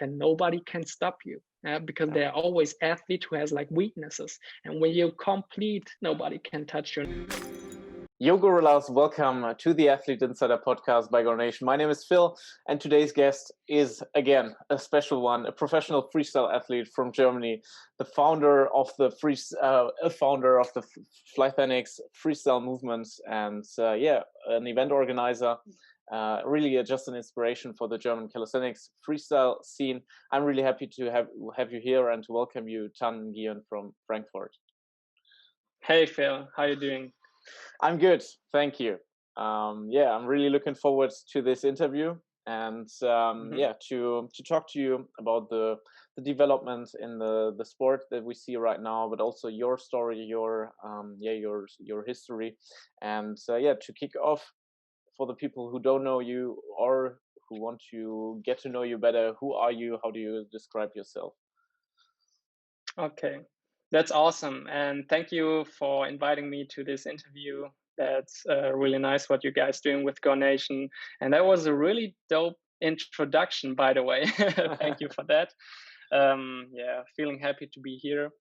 then nobody can stop you. Because there are always athletes who has like weaknesses, and when you complete, nobody can touch you. Yo Gorillas, welcome to the Athlete Insider podcast by GoNation. My name is Phil, and today's guest is, again, a special one, a professional freestyle athlete from Germany, the founder of the Flythenics freestyle movement, and an event organizer. Really just an inspiration for the German calisthenics freestyle scene. I'm really happy to have you here and to welcome you, Tan Nguyen from Frankfurt. Hey Phil, how are you doing? I'm good, thank you. I'm really looking forward to this interview and to talk to you about the development in the sport that we see right now, but also your story, your history, and to kick off, for the people who don't know you or who want to get to know you better, who are you? How do you describe yourself? Okay, that's awesome. And thank you for inviting me to this interview. That's really nice what you guys doing with GoNation. And that was a really dope introduction, by the way. Thank you for that. Feeling happy to be here.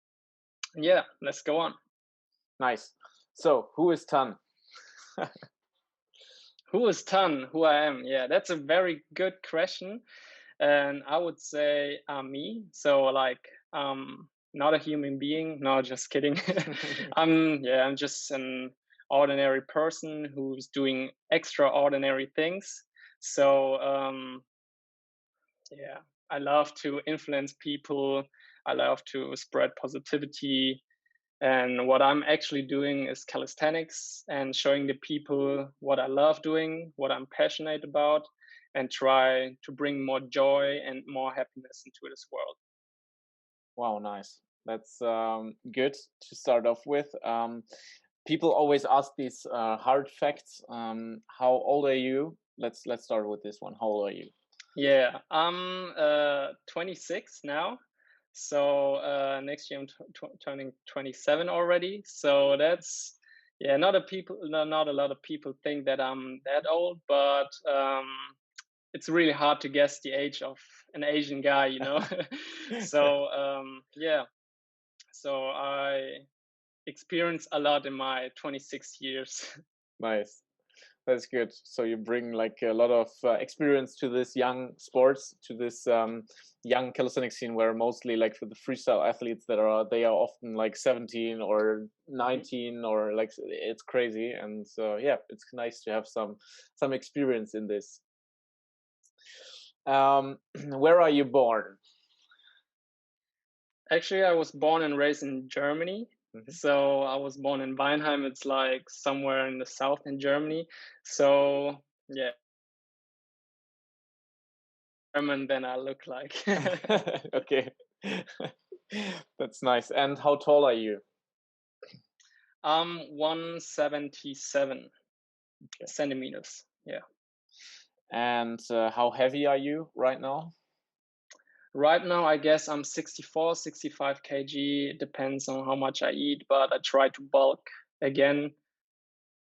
Yeah, let's go on. Nice. So who is Tan? Who is Tan? Who I am? Yeah, that's a very good question. And I would say me. So not a human being. No, just kidding. I'm just an ordinary person who's doing extraordinary things. So I love to influence people. I love to spread positivity. And what I'm actually doing is calisthenics and showing the people what I love doing, what I'm passionate about, and try to bring more joy and more happiness into this world. Wow, nice. That's good to start off with. People always ask these hard facts. How old are you? Let's start with this one. How old are you? Yeah, I'm 26 now. So next year I'm turning 27 already. So that's not a lot of people think that I'm that old, but it's really hard to guess the age of an Asian guy, you know. So so I experienced a lot in my 26 years. Nice. That's good. So you bring like a lot of experience to this young sports, to this young calisthenics scene, where mostly like for the freestyle athletes they are often like 17 or 19 or like it's crazy. And so it's nice to have some experience in this. Where are you born? Actually, I was born and raised in Germany. Mm-hmm. So I was born in Weinheim. It's like somewhere in the south in Germany. So yeah, German than I look like. Okay, that's nice. And how tall are you? 177 centimeters. Yeah. And how heavy are you right now? Right now, I guess I'm 64, 65 kg. It depends on how much I eat, but I try to bulk again.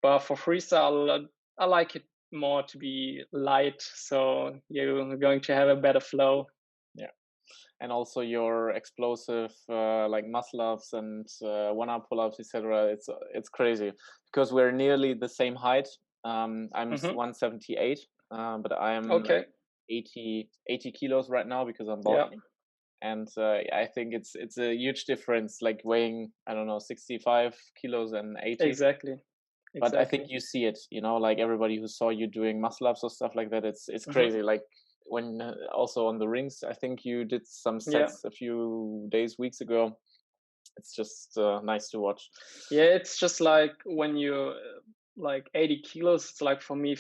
But for freestyle, I like it more to be light, so you're going to have a better flow. Yeah, and also your explosive like muscle ups and one-arm pull-ups, etc. It's crazy because we're nearly the same height. I'm 178, but I am like 80 kilos right now because I'm bulking. Yeah. And I think it's a huge difference, like weighing, I don't know, 65 kilos and 80. Exactly. But I think you see it, you know, like everybody who saw you doing muscle ups or stuff like that, it's crazy. Like when also on the rings, I think you did some sets a few weeks ago. It's just nice to watch. Yeah, it's just like when you like 80 kilos, it's like for me,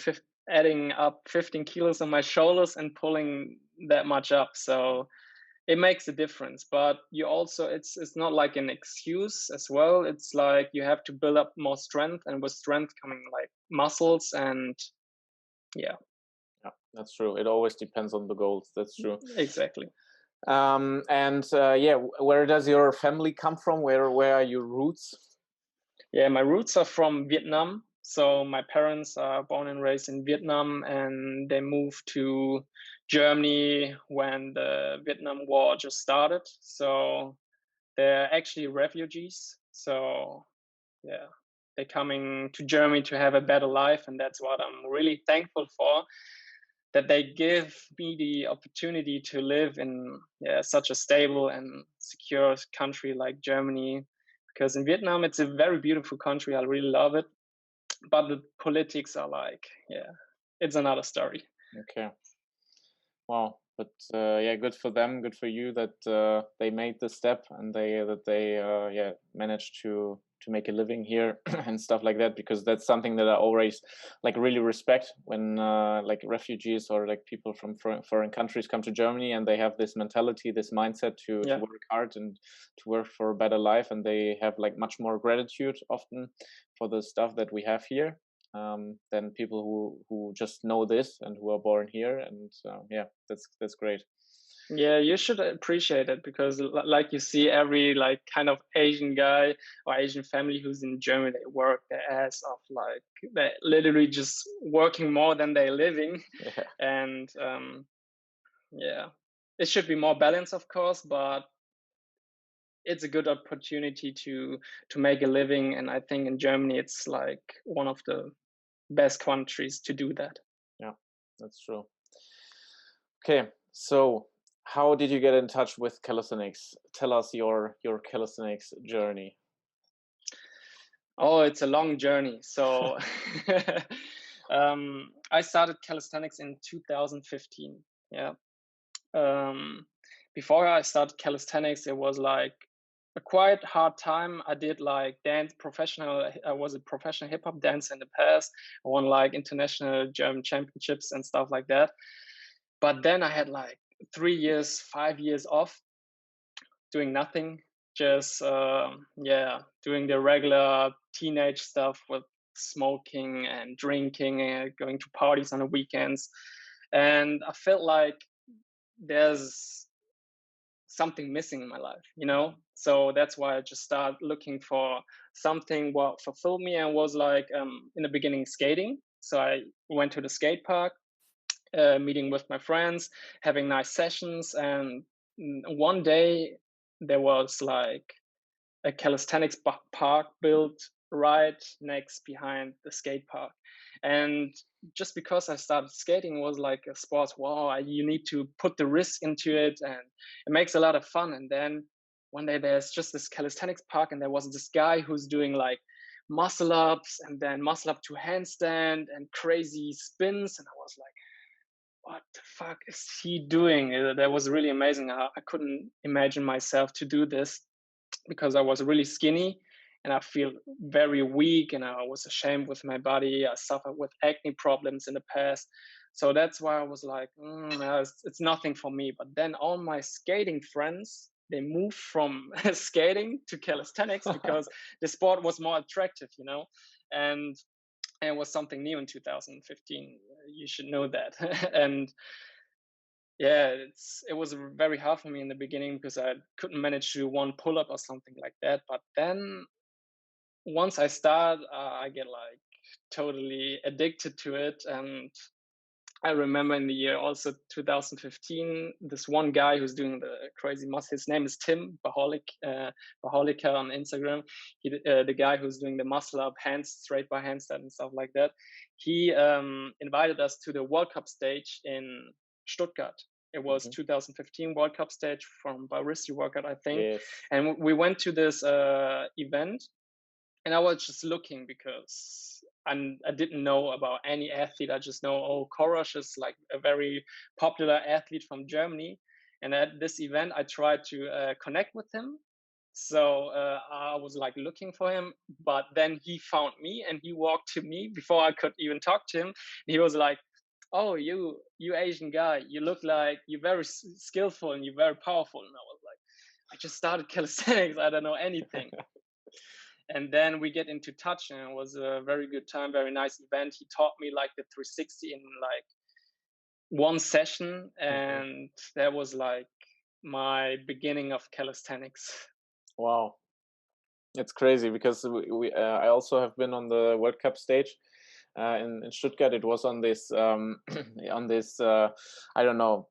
adding up 15 kilos on my shoulders and pulling that much up. So it makes a difference, but you also, it's not like an excuse as well. It's like you have to build up more strength, and with strength coming like muscles, and yeah, that's true. It always depends on the goals. That's true. Exactly. Where does your family come from? Where are your roots? Yeah, my roots are from Vietnam. So my parents are born and raised in Vietnam, and they moved to Germany when the Vietnam War just started. So they're actually refugees. So yeah, they're coming to Germany to have a better life, and that's what I'm really thankful for. That they give me the opportunity to live in such a stable and secure country like Germany. Because in Vietnam, it's a very beautiful country. I really love it, but the politics are like, it's another story. Okay. Wow. But yeah, good for them. Good for you that they made the step and they yeah, managed to make a living here and stuff like that. Because that's something that I always like really respect when like refugees or like people from foreign countries come to Germany and they have this mentality, this mindset to work hard and to work for a better life, and they have like much more gratitude often for the stuff that we have here than people who just know this and who are born here. And yeah, that's great. Yeah, you should appreciate it, because like you see every like kind of Asian guy or Asian family who's in Germany, they work their ass off, like they're literally just working more than they're living. Yeah. And yeah, it should be more balanced, of course, but it's a good opportunity to make a living. And I think in Germany it's like one of the best countries to do that. Yeah, that's true. Okay, so how did you get in touch with calisthenics? Tell us your calisthenics journey. Oh, it's a long journey. So I started calisthenics in 2015. Yeah. Before I started calisthenics, it was like a quite hard time. I did like dance professional. I was a professional hip hop dancer in the past. I won like international German championships and stuff like that. But then I had like 3 years, 5 years off, doing nothing, just doing the regular teenage stuff with smoking and drinking and going to parties on the weekends. And I felt like there's something missing in my life, so that's why I just started looking for something what fulfilled me, and was like in the beginning skating. So I went to the skate park, meeting with my friends, having nice sessions. And one day there was like a calisthenics park built right next behind the skate park. And just because I started skating was like a sport, wow, you need to put the risk into it, and it makes a lot of fun. And then one day there's just this calisthenics park, and there was this guy who's doing like muscle ups and then muscle up to handstand and crazy spins. And I was like, what the fuck is he doing? That was really amazing. I couldn't imagine myself to do this, because I was really skinny and I feel very weak, and I was ashamed with my body. I suffered with acne problems in the past. So that's why I was like, no, it's nothing for me. But then all my skating friends, they moved from skating to calisthenics because the sport was more attractive, and it was something new in 2015. You should know that. And yeah, it was very hard for me in the beginning, because I couldn't manage to do one pull up or something like that. But then once I start, I get like totally addicted to it. And I remember in the year also 2015, this one guy who's doing the crazy muscle. His name is Tim Baholic, Baholica on Instagram. The guy who's doing the muscle up, hands straight by handstand and stuff like that. He invited us to the World Cup stage in Stuttgart. It was 2015 World Cup stage from Barristi Workout, I think. Yes. And we went to this event, and I was just looking because I didn't know about any athlete. I just know, oh, Korosh is like a very popular athlete from Germany. And at this event, I tried to connect with him. So I was like looking for him, but then he found me and he walked to me before I could even talk to him. He was like, "Oh, you Asian guy, you look like you're very skillful and you're very powerful." And I was like, "I just started calisthenics. I don't know anything." And then we get into touch, and it was a very good time, very nice event. He taught me like the 360 in like one session, and that was like my beginning of calisthenics. Wow, it's crazy because I also have been on the World Cup stage, in Stuttgart. It was on this on this I don't know,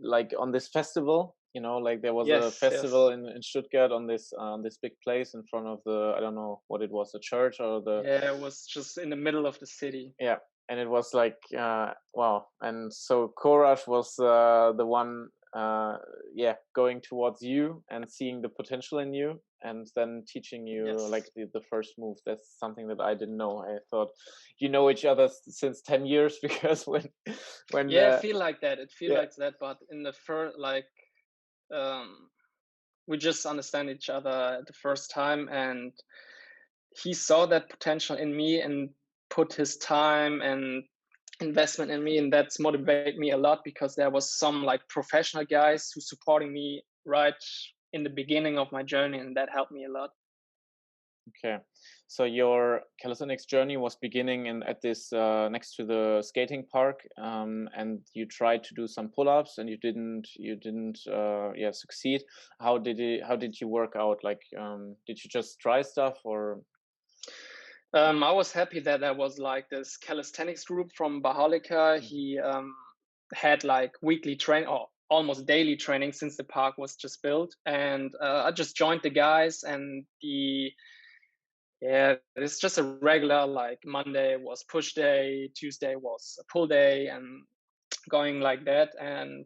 like on this festival. Like there was a Yes, festival yes. in Stuttgart on this big place in front of the, I don't know what it was, the church or the, Yeah, it was just in the middle of the city. yeah. And it was like wow. And so Courage was the one yeah, going towards you and seeing the potential in you, and then teaching you like Yes. the first move. That's something that I didn't know. I thought you know each other since 10 years because when Yeah, I feel like that. It feel yeah, like that, but in the first, like, um, we just understand each other at the first time, and he saw that potential in me and put his time and investment in me, and that's motivated me a lot because there was some like professional guys who supporting me right in the beginning of my journey, and that helped me a lot. okay. So your calisthenics journey was beginning in at this next to the skating park, and you tried to do some pull-ups, and you didn't yeah, succeed. How did you work out? Like, did you just try stuff or? I was happy that there was like this calisthenics group from Bahalika. Mhm. He had like weekly train or almost daily training since the park was just built, and I just joined the guys. And the yeah, it's just a regular, like Monday was push day, Tuesday was a pull day, and going like that. And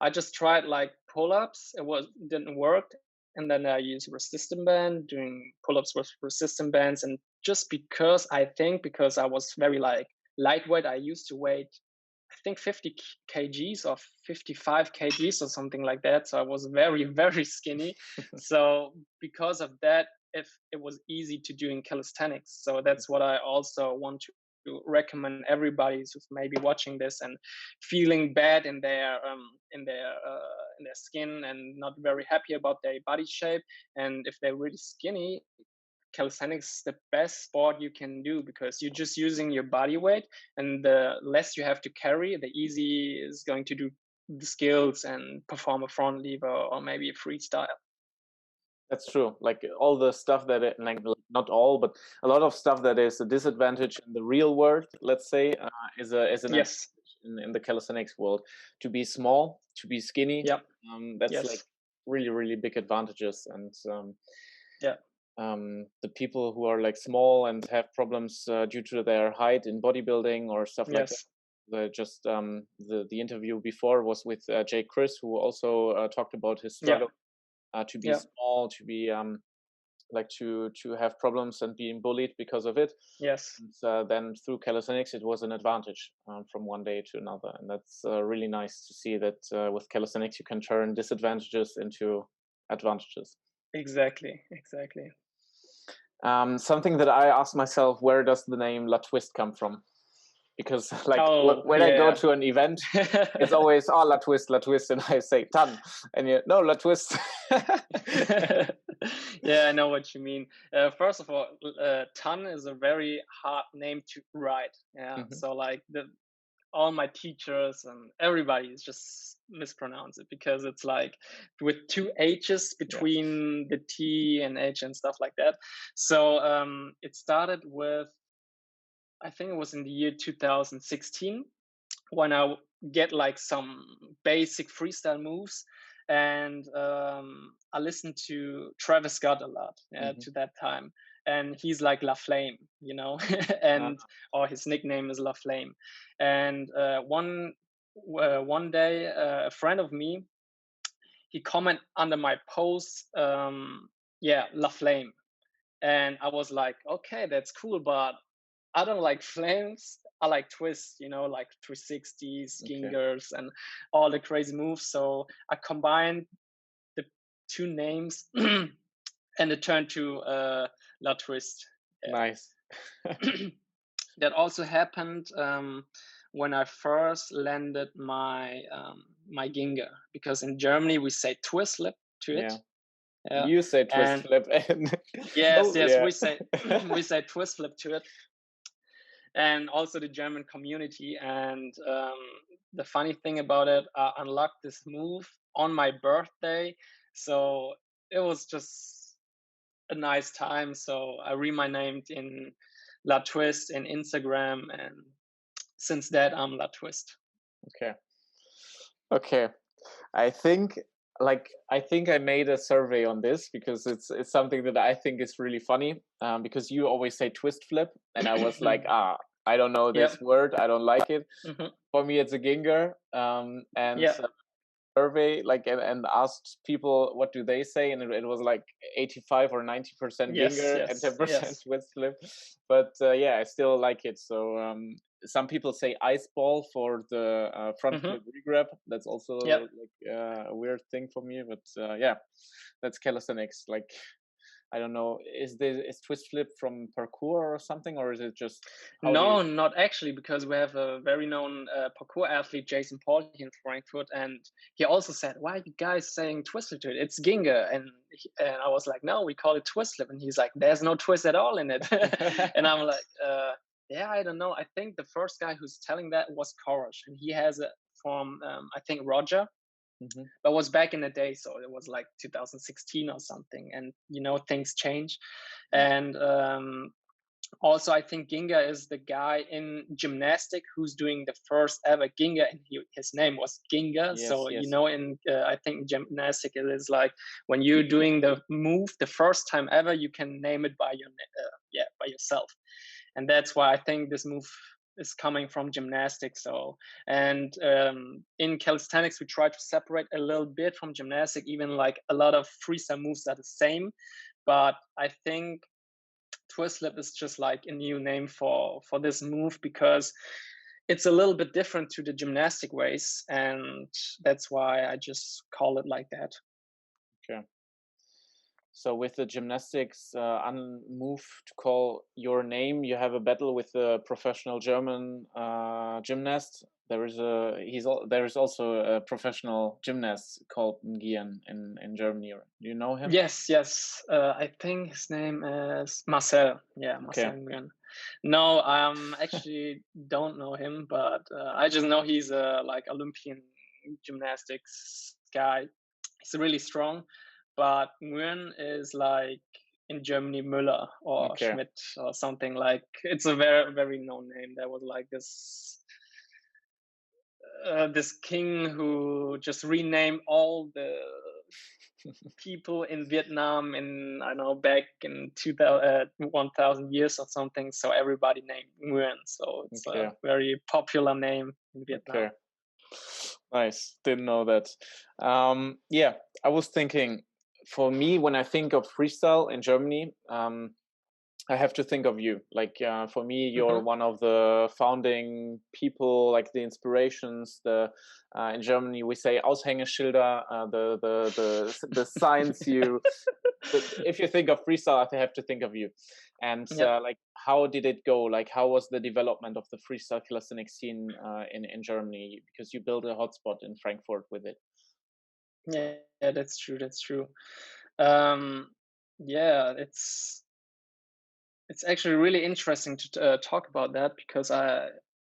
I just tried like pull-ups. It was didn't work. And then I used resistant band, doing pull-ups with resistant bands. And just because I think because I was very like lightweight, I used to weight I think 50 kgs or 55 kgs or something like that. So I was very, very skinny. So because of that, if it was easy to do in calisthenics. So that's what I also want to recommend everybody who's maybe watching this and feeling bad in their skin and not very happy about their body shape. And if they're really skinny, calisthenics is the best sport you can do because you're just using your body weight, and the less you have to carry, the easy is going to do the skills and perform a front lever or maybe a freestyle. That's true. Like all the stuff that like not all, but a lot of stuff that is a disadvantage in the real world, let's say, is an Yes. advantage in the calisthenics world. To be small, to be skinny, Yep. that's like Yes. really really big advantages. And Yeah. the people who are like small and have problems due to their height in bodybuilding or stuff like that. Yes. Just the interview before was with Jay Chris, who also talked about his Yeah. struggle to be Yeah. small, to be like to have problems and being bullied because of it. Yes. And then through calisthenics, it was an advantage from one day to another, and that's really nice to see that with calisthenics you can turn disadvantages into advantages. Exactly. Exactly. Something that I ask myself: where does the name La Twist come from? Because like Oh when I go yeah. to an event, it's always La Twist, and I say Tan, and you no La Twist. Yeah, I know what you mean. First of all, Tan is a very hard name to write. Yeah, Mhm. so like the all my teachers and everybody is just mispronounce it because it's like with two H's Yeah. between the T and H and stuff like that. So it started with I think it was in the year 2016 when I get like some basic freestyle moves. And I listened to Travis Scott a lot Mhm. to that time, and he's like La Flame, and or his nickname is La Flame. And one day, a friend of me he comment under my post, yeah, La Flame, and I was like, okay, that's cool, but I don't like flames. I like twists, like 360s, Okay. gingers, and all the crazy moves. So I combined the two names, and it turned to La Twist. Nice. Yeah. That also happened when I first landed my ginger, because in Germany we say twist lip to it. Yeah. Yeah, You say twist and flip and yes, oh yes, yeah. we say we say twist flip to it, and also the German community. And the funny thing about it, I unlocked this move on my birthday, so it was just a nice time. So I renamed in La Twist in Instagram, and since that I'm La Twist. Okay. Okay. I think I think I made a survey on this because it's something that I think is really funny. Because you always say twist flip, and I was like, I don't know Yep. this word. I don't like it. Hmm. For me, it's a ginger. And Yeah. survey and asked people what do they say, and it was like 85 or 90% Yes. ginger and Yes. 10% Yes. twist flip. But yeah, I still like it. So some people say ice ball for the front Hmm. flip regrab. That's also Yep. like a weird thing for me, but yeah, that's calisthenics. Like, I don't know, is twist flip from parkour or something, or is it just how do you? No, not actually, because we have a very known parkour athlete, Jason Paul, here in Frankfurt, and he also said, "Why are you guys saying twisted to it? It's Ginga." And I was like, "No, we call it twist flip." And he's like, "There's no twist at all in it." And I'm like, "Yeah, I don't know. I think the first guy who's telling that was Korosh, and he has it from I think Roger, Mhm. but was back in the day, so it was like 2016 or something. And things change, Yeah. and also, I think Ginga is the guy in gymnastic who's doing the first ever Ginga, and his name was Ginga. Yes, So yes. in I think gymnastic it is like when you're doing the move the first time ever, you can name it by by yourself, and that's why I think this move is coming from gymnastics. So, and in calisthenics, we try to separate a little bit from gymnastic. Even like a lot of freestyle moves are the same, but I think twist flip is just like a new name for this move because it's a little bit different to the gymnastic ways, and that's why I just call it like that. Okay. So with the gymnastics move to call your name, you have a battle with a professional German gymnast. There is also a professional gymnast called Nguyen in Germany. Do you know him? Yes. I think his name is Marcel. Yeah, Marcel Okay. Nguyen. No, actually don't know him, but I just know he's a like Olympian gymnastics guy. He's really strong, but Nguyen is like in Germany Müller or Okay. Schmidt or something like. It's a very very known name. There was like this king who just renamed all the people in Vietnam in I don't know back in 2000 1000 years or something. So everybody named Nguyen. So it's a Okay. very popular name in Okay. Vietnam. Nice. Didn't know that. Yeah, I was thinking, for me, when I think of freestyle in Germany, I have to think of you. Like for me, you're Hmm. one of the founding people, like the inspirations. The in Germany we say Aushängeschilder, the signs you. If you think of freestyle, I have to think of you. And Yeah, like, how did it go? Like, how was the development of the freestyle calisthenics scene in Germany? Because you built a hotspot in Frankfurt with it. yeah, that's true. That's true. Um, yeah, it's actually really interesting to talk about that because I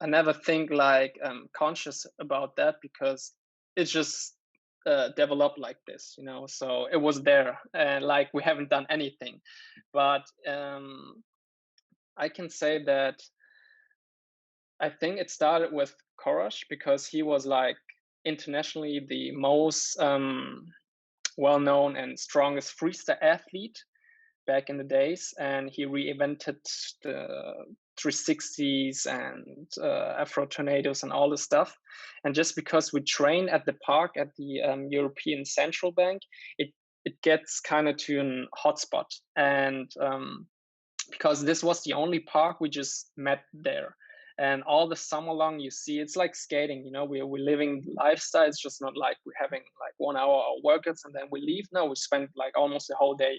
never think like conscious about that because it's just developed like this, so it was there and like we haven't done anything, but I can say that I think it started with Korosh because he was like internationally the most well-known and strongest freestyle athlete back in the days, and he reinvented the 360s and Afro tornadoes and all this stuff. And just because we train at the park at the European Central Bank, it gets kind of to an hotspot, and because this was the only park we just met there. And all the summer long, you see, it's like skating. We're living lifestyle. It's just not like we're having like 1 hour workouts and then we leave. No, we spend like almost the whole day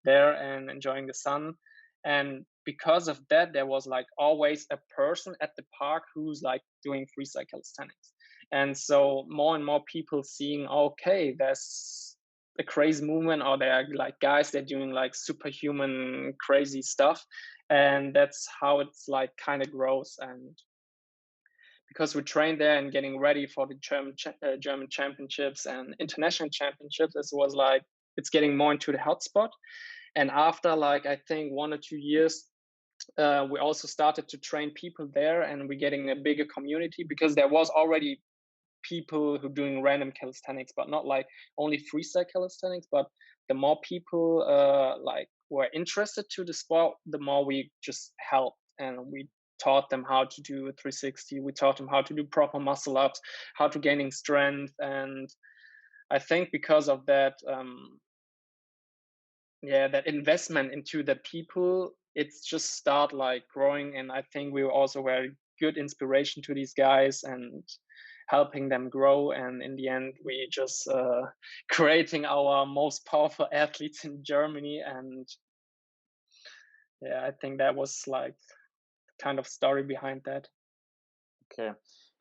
there and enjoying the sun. And because of that, there was like always a person at the park who's like doing freestyle calisthenics. And so more and more people seeing, okay, there's a crazy movement, or there are like guys that are doing like superhuman crazy stuff. And that's how it's like kind of grows. And because we trained there and getting ready for the German championships and international championships, it was like it's getting more into the hotspot. And after like I think 1 or 2 years, we also started to train people there, and we're getting a bigger community because there was already people who doing random calisthenics, but not like only freestyle calisthenics. But the more people like were interested to the sport, the more we just helped, and we taught them how to do a 360. We taught them how to do proper muscle ups, how to gaining strength. And I think because of that, yeah, that investment into the people, it's just start like growing. And I think we were also very good inspiration to these guys and helping them grow. And in the end, we just creating our most powerful athletes in Germany. And yeah, I think that was like kind of story behind that. Okay.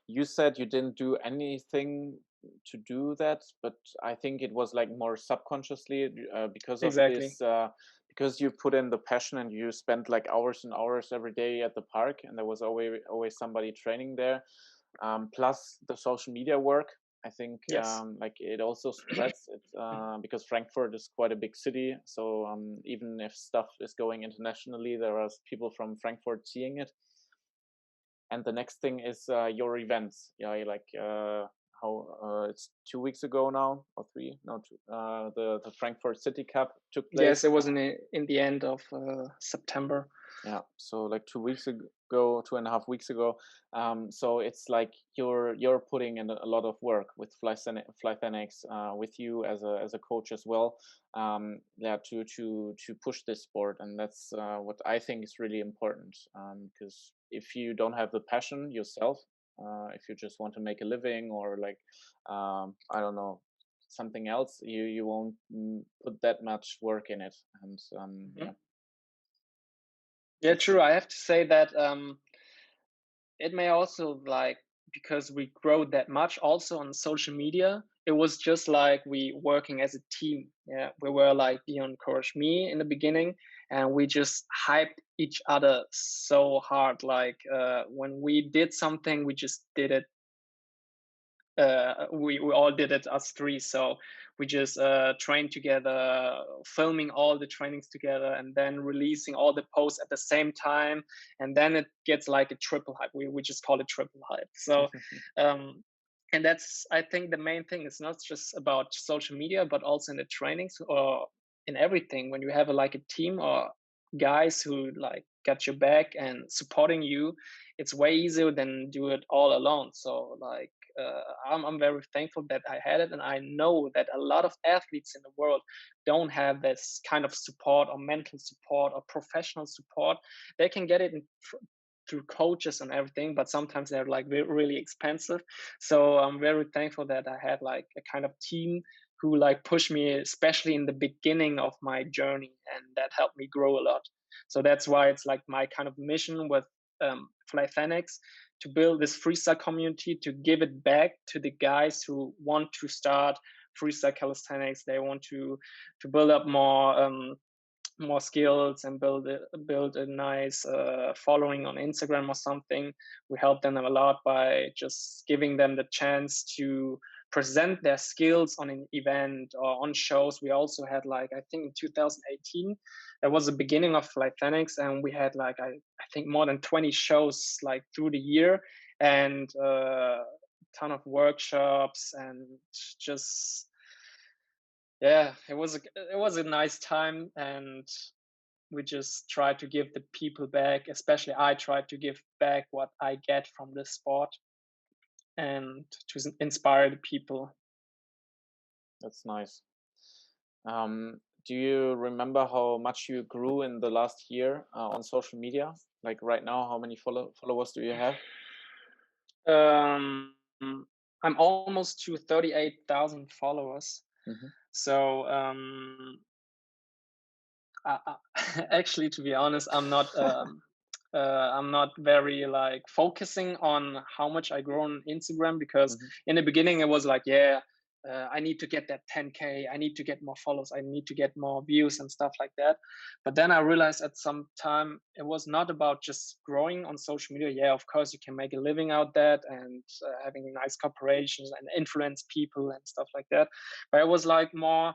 You said you didn't do anything to do that, but I think it was like more subconsciously because of Exactly. this, because you put in the passion and you spent like hours and hours every day at the park, and there was always somebody training there. Plus the social media work. I think Yes. like it also spreads it because Frankfurt is quite a big city. So even if stuff is going internationally, there are people from Frankfurt seeing it. And the next thing is your events. Yeah, like how it's 2 weeks ago now or three? No, the Frankfurt City Cup took Yes, place. it was in the end of September. Yeah, so like 2 weeks ago, 2.5 weeks ago. So it's like you're putting in a lot of work with Flythenics, with you as a coach as well. Yeah, to push this sport, and that's what I think is really important. Because if you don't have the passion yourself, if you just want to make a living or like I don't know, something else, you won't put that much work in it. And yeah. Mhm. Yeah, It's true. I have to say that it may also like, because we grow that much also on social media, it was just like we working as a team. Yeah, we were like Dion encouraged me in the beginning, and we just hyped each other so hard. Like when we did something, we just did it. We all did it us three. So we just trained together, filming all the trainings together, and then releasing all the posts at the same time. And then it gets like a triple hype. We just call it triple hype. So um, and that's, I think, the main thing. It's not just about social media, but also in the trainings or in everything. When you have like a team or guys who like got your back and supporting you, it's way easier than do it all alone. So like I'm very thankful that I had it, and I know that a lot of athletes in the world don't have this kind of support or mental support or professional support. They can get it through coaches and everything, but sometimes they're like really expensive. So I'm very thankful that I had like a kind of team who like pushed me, especially in the beginning of my journey, and that helped me grow a lot. So that's why it's like my kind of mission with Flythenics, to build this freestyle community, to give it back to the guys who want to start freestyle calisthenics. They want to build up more skills and build a nice following on Instagram or something. We help them a lot by just giving them the chance to present their skills on an event or on shows. We also had like, I think in 2018, that was the beginning of Flythenics, and we had like I think more than 20 shows like through the year, and a ton of workshops, and just yeah, it was a nice time. And we just try to give the people back, especially I try to give back what I get from this sport, and to inspire the people. That's nice. Do you remember how much you grew in the last year on social media? Like right now, how many followers do you have? um I'm almost to 38,000 followers. Hmm. So actually, to be honest, I'm not very like focusing on how much I grow on Instagram, because Hmm. in the beginning it was like, yeah, I need to get that 10K, I need to get more follows, I need to get more views and stuff like that. But then I realized at some time it was not about just growing on social media. Yeah, of course you can make a living out that, and having nice corporations and influence people and stuff like that. But it was like more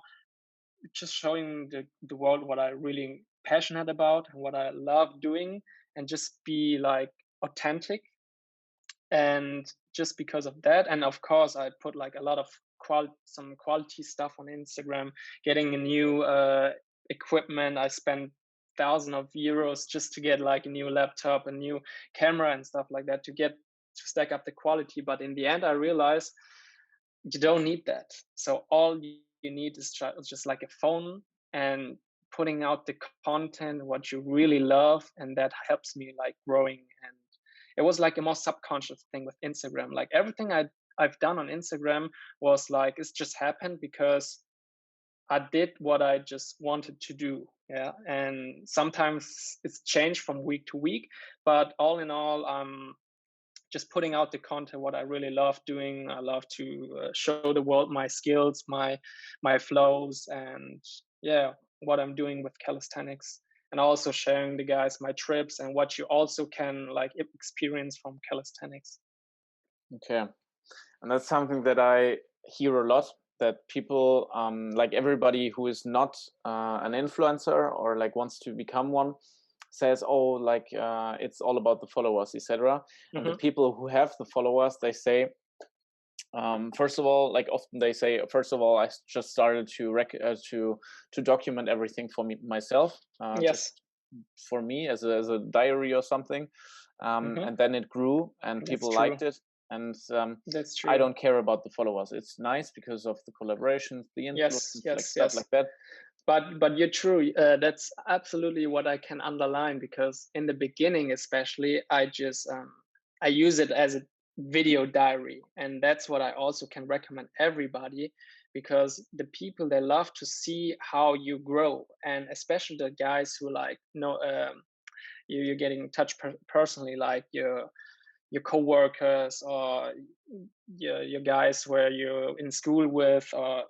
just showing the world what I really passionate about and what I love doing, and just be like authentic. And just because of that, and of course I put like a lot of some quality stuff on Instagram, getting a new equipment. I spent thousands of euros just to get like a new laptop, a new camera and stuff like that, to stack up the quality. But in the end I realized you don't need that. So all you need is just like a phone, and putting out the content what you really love, and that helps me like growing. And it was like a more subconscious thing with Instagram. Like everything I've done on Instagram was like it's just happened because I did what I just wanted to do. Yeah. And sometimes it's changed from week to week, but all in all, just putting out the content what I really love doing. I love to show the world my skills, my flows, and yeah, what I'm doing with calisthenics, and also sharing the guys my trips and what you also can like experience from calisthenics. Okay. And that's something that I hear a lot, that people, like everybody who is not an influencer or like wants to become one, says, oh, like it's all about the followers, etc. And the Hmm. people who have the followers, they say, first of all, like often they say, first of all, I just started to document everything for me myself, Yes. just for me as a diary or something, Hmm. and then it grew and That's people true. liked it. And That's I true. don't care about the followers. It's nice because of the collaborations, the Yes. influence, like Yes. stuff Yes. like that. But you're true. That's absolutely what I can underline, because in the beginning, especially, I use it as a video diary, and that's what I also can recommend everybody, because the people they love to see how you grow, and especially the guys who like know you're getting in touch personally, like your coworkers, or your guys where you're in school with, or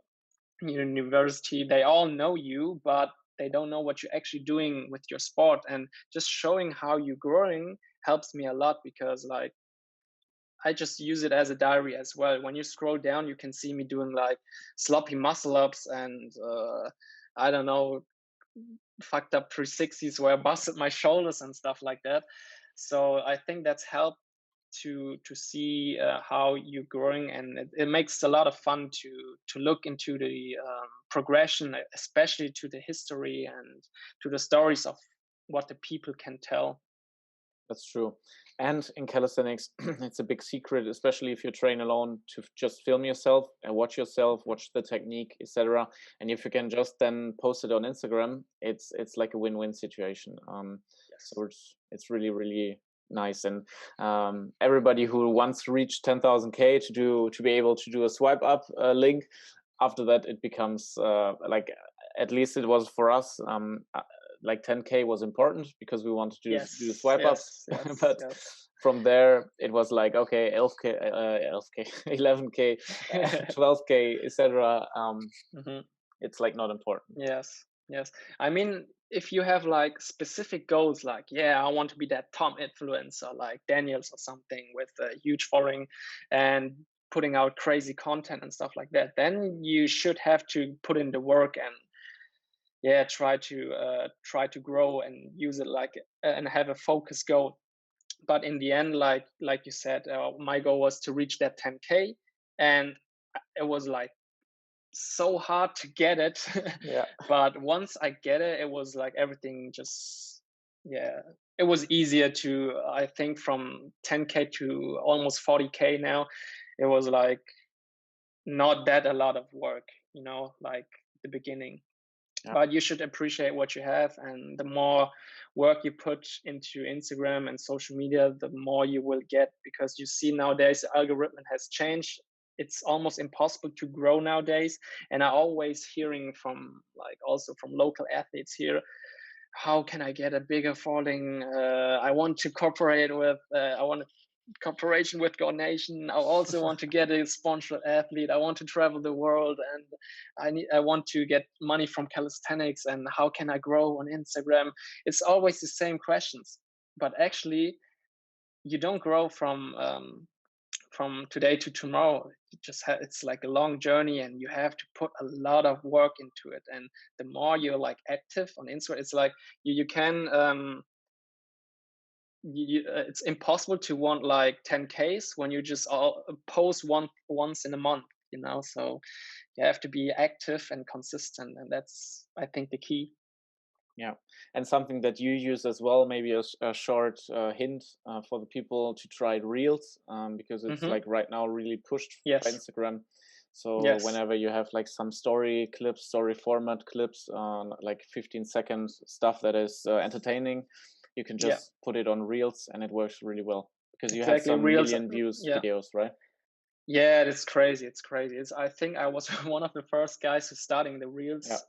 university. They all know you, but they don't know what you're actually doing with your sport. And just showing how you're growing helps me a lot, because like I just use it as a diary as well. When you scroll down, you can see me doing like sloppy muscle ups, and I don't know, fucked up 360s where I busted my shoulders and stuff like that. So I think that's helped to see how you're growing, and it makes a lot of fun to look into the progression, especially to the history and to the stories of what the people can tell. That's true. And in calisthenics, it's a big secret, especially if you train alone, to just film yourself and watch watch the technique, etc. And if you can just then post it on Instagram, it's like a win-win situation. Yes. So it's really really nice. And everybody who wants to reach 10,000K to be able to do a swipe up link, after that it becomes like, at least it was for us. Like 10K was important because we wanted to do Yes. swipe ups, Yes. Yes. but Yes. from there it was like, okay, 11K, 11K, 11K, Yes. 12K, etc. Hmm. It's like not important. Yes, yes. I mean, if you have like specific goals, like, yeah, I want to be that Tom influencer, like Daniels or something, with a huge following and putting out crazy content and stuff like that, then you should have to put in the work, and yeah, try to grow and use it like and have a focus goal. But in the end, like you said, my goal was to reach that 10K, and it was like so hard to get it. Yeah, But once I get it, it was like everything just, yeah, it was easier to, I think, from 10K to almost 40K now. It was like not that a lot of work, like the beginning. yeah, But you should appreciate what you have, and the more work you put into Instagram and social media, the more you will get, because you see nowadays the algorithm has changed. It's almost impossible to grow nowadays. And I always hearing from like also from local athletes here, how can I get a bigger following? I want to cooperate with I want cooperation with Go Nation. I also want to get a sponsored athlete. I want to travel the world, and I want to get money from calisthenics. And how can I grow on Instagram? It's always the same questions, but actually, you don't grow from today to tomorrow. It's like a long journey, and you have to put a lot of work into it. And the more you're like active on Instagram, it's like you can it's impossible to want like 10Ks when you just post once in a month, you know. So you have to be active and consistent, and that's, I think, the key. Yeah, and something that you use as well, maybe a short hint for the people to try Reels, because it's Hmm. like right now really pushed by Yes. Instagram. So Yes. whenever you have like some story clips, story format clips, like 15 seconds stuff that is entertaining, you can Yeah. just put it on Reels and it works really well because you have Exactly. some Reels. million views Yeah. videos, right? Yeah, it's crazy. It's crazy. I think I was one of the first guys who starting the Yeah, reels,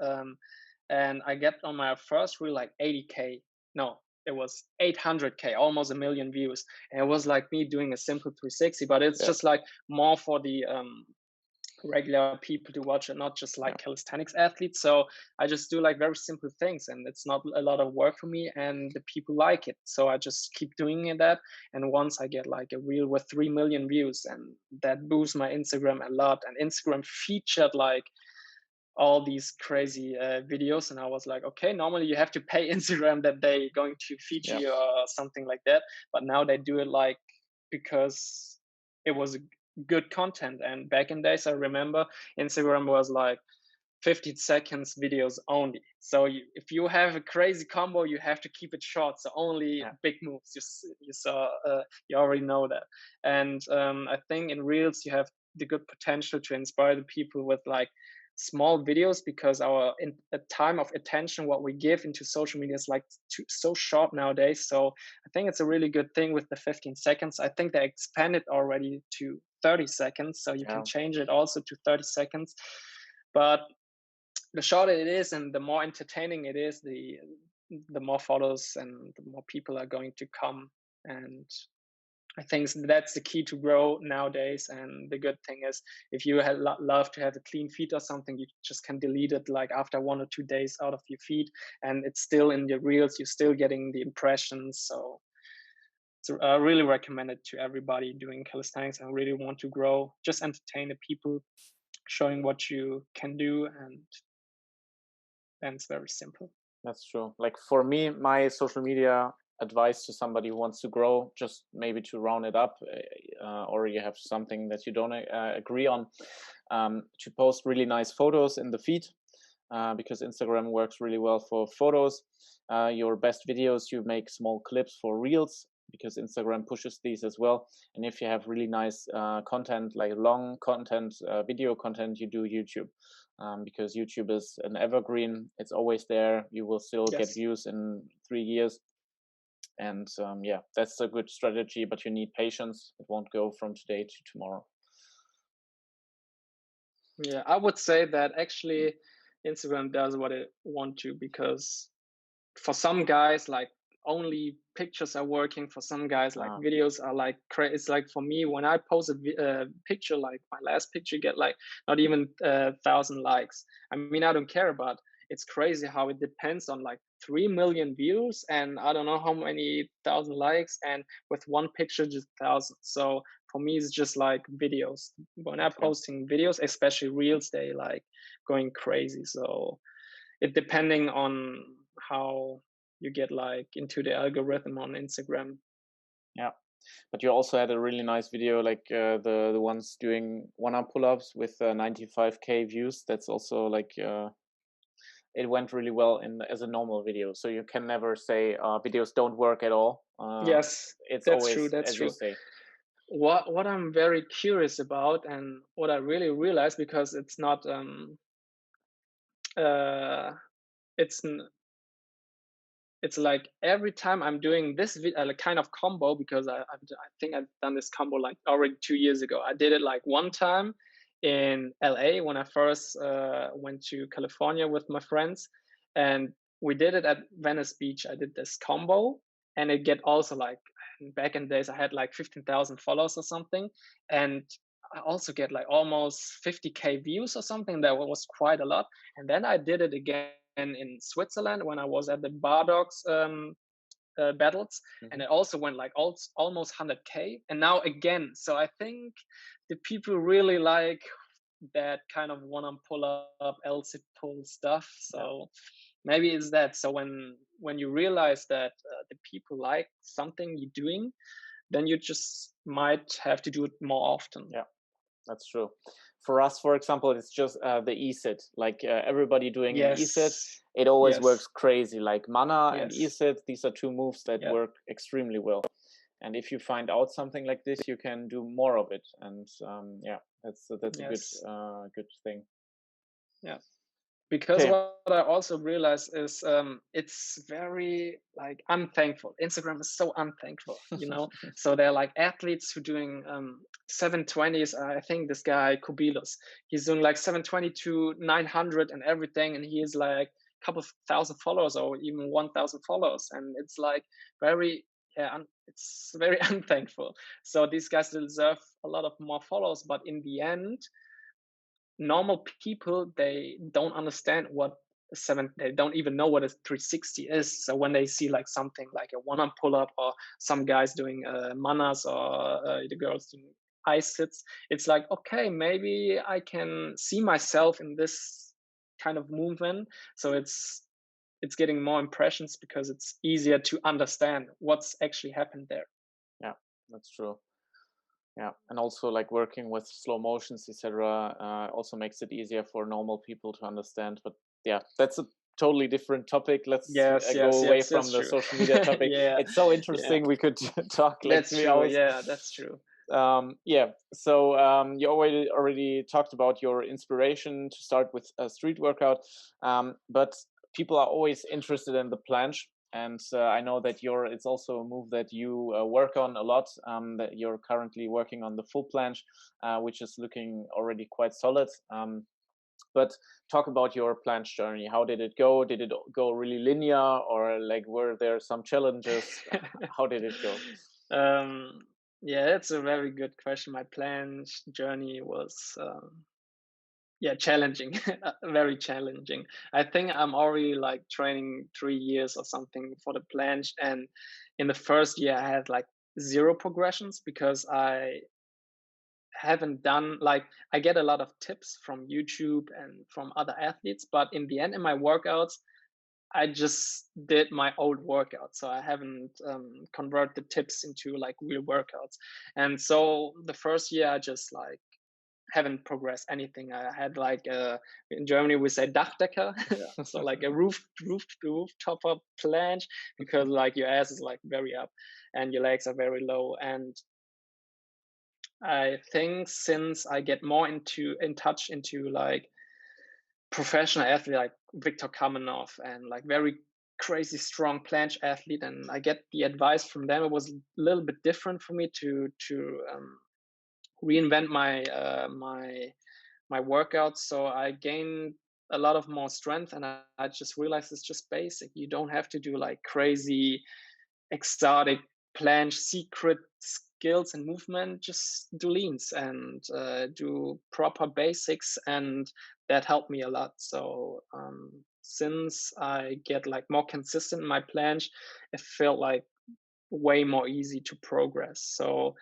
and I get on my first reel like 80K. No, it was 800K, almost a million views. And it was like me doing a simple 360, but it's yeah, just like more for the regular people to watch it, not just yeah. like calisthenics athletes. So I just do like very simple things, and it's not a lot of work for me, and the people like it. So I just keep doing it that. And once I get like a reel with 3 million views, and that boosts my Instagram a lot. And Instagram featured like all these crazy videos, and I was like, okay, normally you have to pay Instagram that they going to feature Yeah. you or something like that, but now they do it like because it was good content. And back in days, I remember Instagram was like 50 seconds videos only. So if you have a crazy combo, you have to keep it short. So only Yeah. big moves. You saw, you already know that. And I think in Reels, you have the good potential to inspire the people with like small videos, because our time of attention, what we give into social media, is like so short nowadays. So I think it's a really good thing with the 15 seconds. I think they expanded already to 30 seconds. So you can Yeah. change it also to 30 seconds. But the shorter it is and the more entertaining it is, the more follows and the more people are going to come. And I think that's the key to grow nowadays. And the good thing is, if you love to have a clean feed or something, you just can delete it like after 1 or 2 days out of your feed, and it's still in your reels. You're still getting the impressions. So it's really recommended to everybody doing calisthenics and really want to grow. Just entertain the people, showing what you can do, and it's very simple. That's true. Like for me, my social media advice to somebody who wants to grow, just maybe to round it up, or you have something that you don't agree on, to post really nice photos in the feed, because Instagram works really well for photos. Your best videos, you make small clips for reels because Instagram pushes these as well. And if you have really nice content, like long content, video content, you do YouTube, because YouTube is an evergreen. It's always there. You will still get Yes. views in 3 years. And yeah, that's a good strategy, but you need patience. It won't go from today to tomorrow. Yeah, I would say that actually Instagram does what it want to, because for some guys, like only pictures are working. For some guys, like Uh, videos are like it's like for me, when I post a picture, like my last picture get like not even 1,000 likes. I mean, I don't care, but it's crazy how it depends on like 3 million views and I don't know how many thousand likes, and with one picture just 1,000. So for me, it's just like videos. When I'm yeah. posting videos, especially reels, they like going crazy. So it depending on how you get like into the algorithm on Instagram. Yeah. But you also had a really nice video, like the ones doing 1 arm pull-ups with 95K views. That's also like it went really well in as a normal video. So you can never say videos don't work at all. Yes, It's that's true. always That's as you true. say. What I'm very curious about, and what I really realized, because it's not uh it's it's like every time I'm doing this like kind of combo, because I think I've done this combo like already 2 years ago. I did it like one time in LA when I first went to California with my friends, and we did it at Venice Beach. I did this combo, and it get also like back in the days I had like 15,000 followers or something, and I also get like almost 50K views or something. That was quite a lot. And then I did it again in Switzerland when I was at the Bardogs battles, and Hmm. it also went like almost 100K, and now again. So I think the people really like that kind of one-arm pull-up, L-sit pull stuff. Yeah, So maybe it's that. So when you realize that the people like something you're doing, then you just might have to do it more often. yeah, that's true. For us, for example, it's just the ESIT. Like everybody doing an ESIT, Yes, it always works yes, crazy. Like mana and yes, ESIT, these are two moves that yeah, work extremely well. And if you find out something like this, you can do more of it. And yeah, that's a yes, good thing. yeah. Because Okay. what I also realize is it's very like unthankful. Instagram is so unthankful, you know. So they're like athletes who doing 720s. I think this guy Kubilos, he's doing like 720 to 900 and everything, and he is like a couple of thousand followers or even 1,000 followers, and it's like very yeah, it's very unthankful. So these guys deserve a lot of more followers, but in the end normal people, they don't understand what they don't even know what a 360 is. So when they see like something like a one arm pull up or some guys doing manas or the girls doing ice sits, it's like okay, maybe I can see myself in this kind of movement. So it's getting more impressions because it's easier to understand what's actually happened there. Yeah, that's true. Yeah, and also like working with slow motions, etc., also makes it easier for normal people to understand. But yeah, that's a totally different topic. Let's Yes, go yes, away yes, from that's the true. social media topic. Yeah, It's so yeah, interesting. We could talk like that's three true. hours. Yeah, that's true. Yeah, so you already talked about your inspiration to start with a street workout, but people are always interested in the planche, and I know that it's also a move that you work on a lot. That you're currently working on the full planche, which is looking already quite solid. But talk about your planche journey. How did it go? Did it go really linear, or like were there some challenges? How did it go? um, yeah, that's a very good question. My planned journey was, yeah, challenging, very challenging. I think I'm already like training 3 years or something for the planche, and in the first year I had like zero progressions because I haven't done like I get a lot of tips from YouTube and from other athletes, but in the end, in my workouts, I just did my old workout, so I haven't converted the tips into like real workouts. And so the first year, I just like haven't progressed anything. I had like in Germany we say Dachdecker, so like a rooftop up planche because like your ass is like very up and your legs are very low. And I think since I get more in touch into like professional athlete like Viktor Kamenov and like very crazy strong planche athlete, and I get the advice from them. It was a little bit different for me to reinvent my workouts. So I gained a lot of more strength, and I just realized it's just basic. You don't have to do like crazy exotic planche secret skills and movement. Just do leans and do proper basics, and that helped me a lot. So since I get like more consistent in my planche, it felt like way more easy to progress. So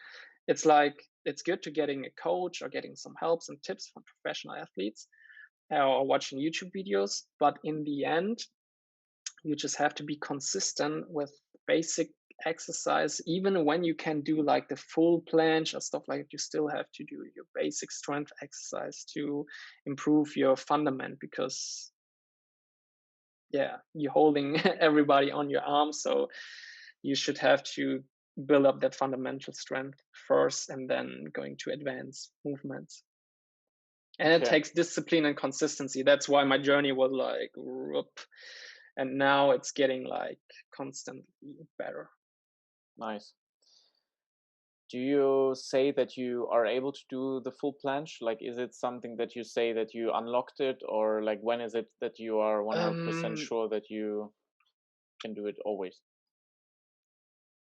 it's like it's good to getting a coach or getting some helps and tips from professional athletes or watching YouTube videos, but in the end you just have to be consistent with basic exercise. Even when you can do like the full planche or stuff like that, you still have to do your basic strength exercise to improve your fundament, because yeah, you're holding everybody on your arm, so you should have to build up that fundamental strength first and then going to advanced movements. And it Okay. takes discipline and consistency. That's why my journey was like whoop, and now it's getting like constantly better. Nice. Do you say that you are able to do the full planche? Like, is it something that you say that you unlocked it, or like when is it that you are 100% um sure that you can do it always?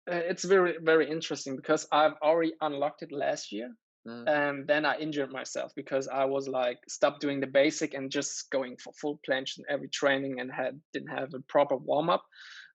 it's very very interesting because I've already unlocked it last year, Mm, and then I injured myself because I was like stopped doing the basic and just going for full planche in every training and didn't have a proper warm up.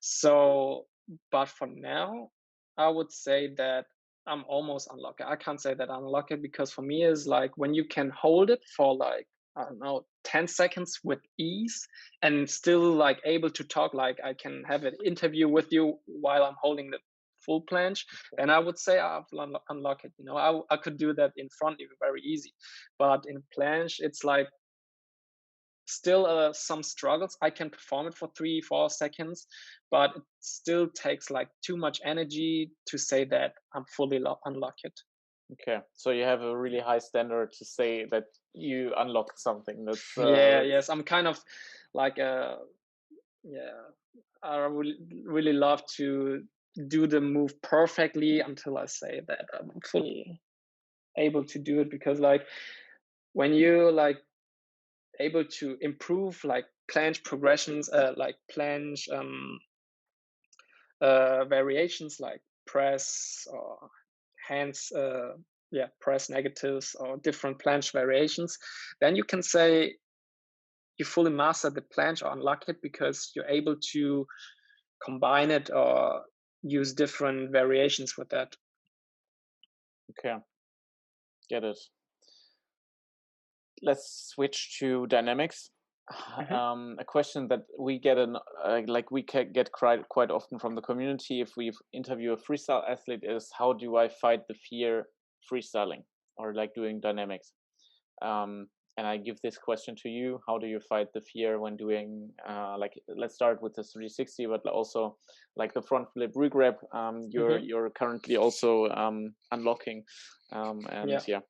So but for now, I would say that I'm almost unlucky. I can't say that I'm unlucky because for me is like when you can hold it for like, I don't know, 10 seconds with ease and still like able to talk, like I can have an interview with you while I'm holding the full planche, then I would say I've unlocked it. You know, I could do that in front even very easy, but in planche, it's like still some struggles. I can perform it for 3 4 seconds, but it still takes like too much energy to say that I'm fully unlocked. Okay, so you have a really high standard to say that you unlocked something. Yeah, That's yes, I'm kind of like yeah, I really love to do the move perfectly until I say that I'm fully able to do it, because like when you like able to improve like planche progressions, like planche variations like press or hands, yeah, press negatives or different planche variations, then you can say you fully master the planche or unlock it because you're able to combine it or use different variations with that. okay. Get it. Let's switch to dynamics. Hmm. A question that we get like we get quite often from the community if we interview a freestyle athlete is, how do I fight the fear freestyling or like doing dynamics? Um, and I give this question to you: how do you fight the fear when doing like, let's start with the 360, but also like the front flip regrab. Hmm. You're currently also unlocking, and Yeah, yeah.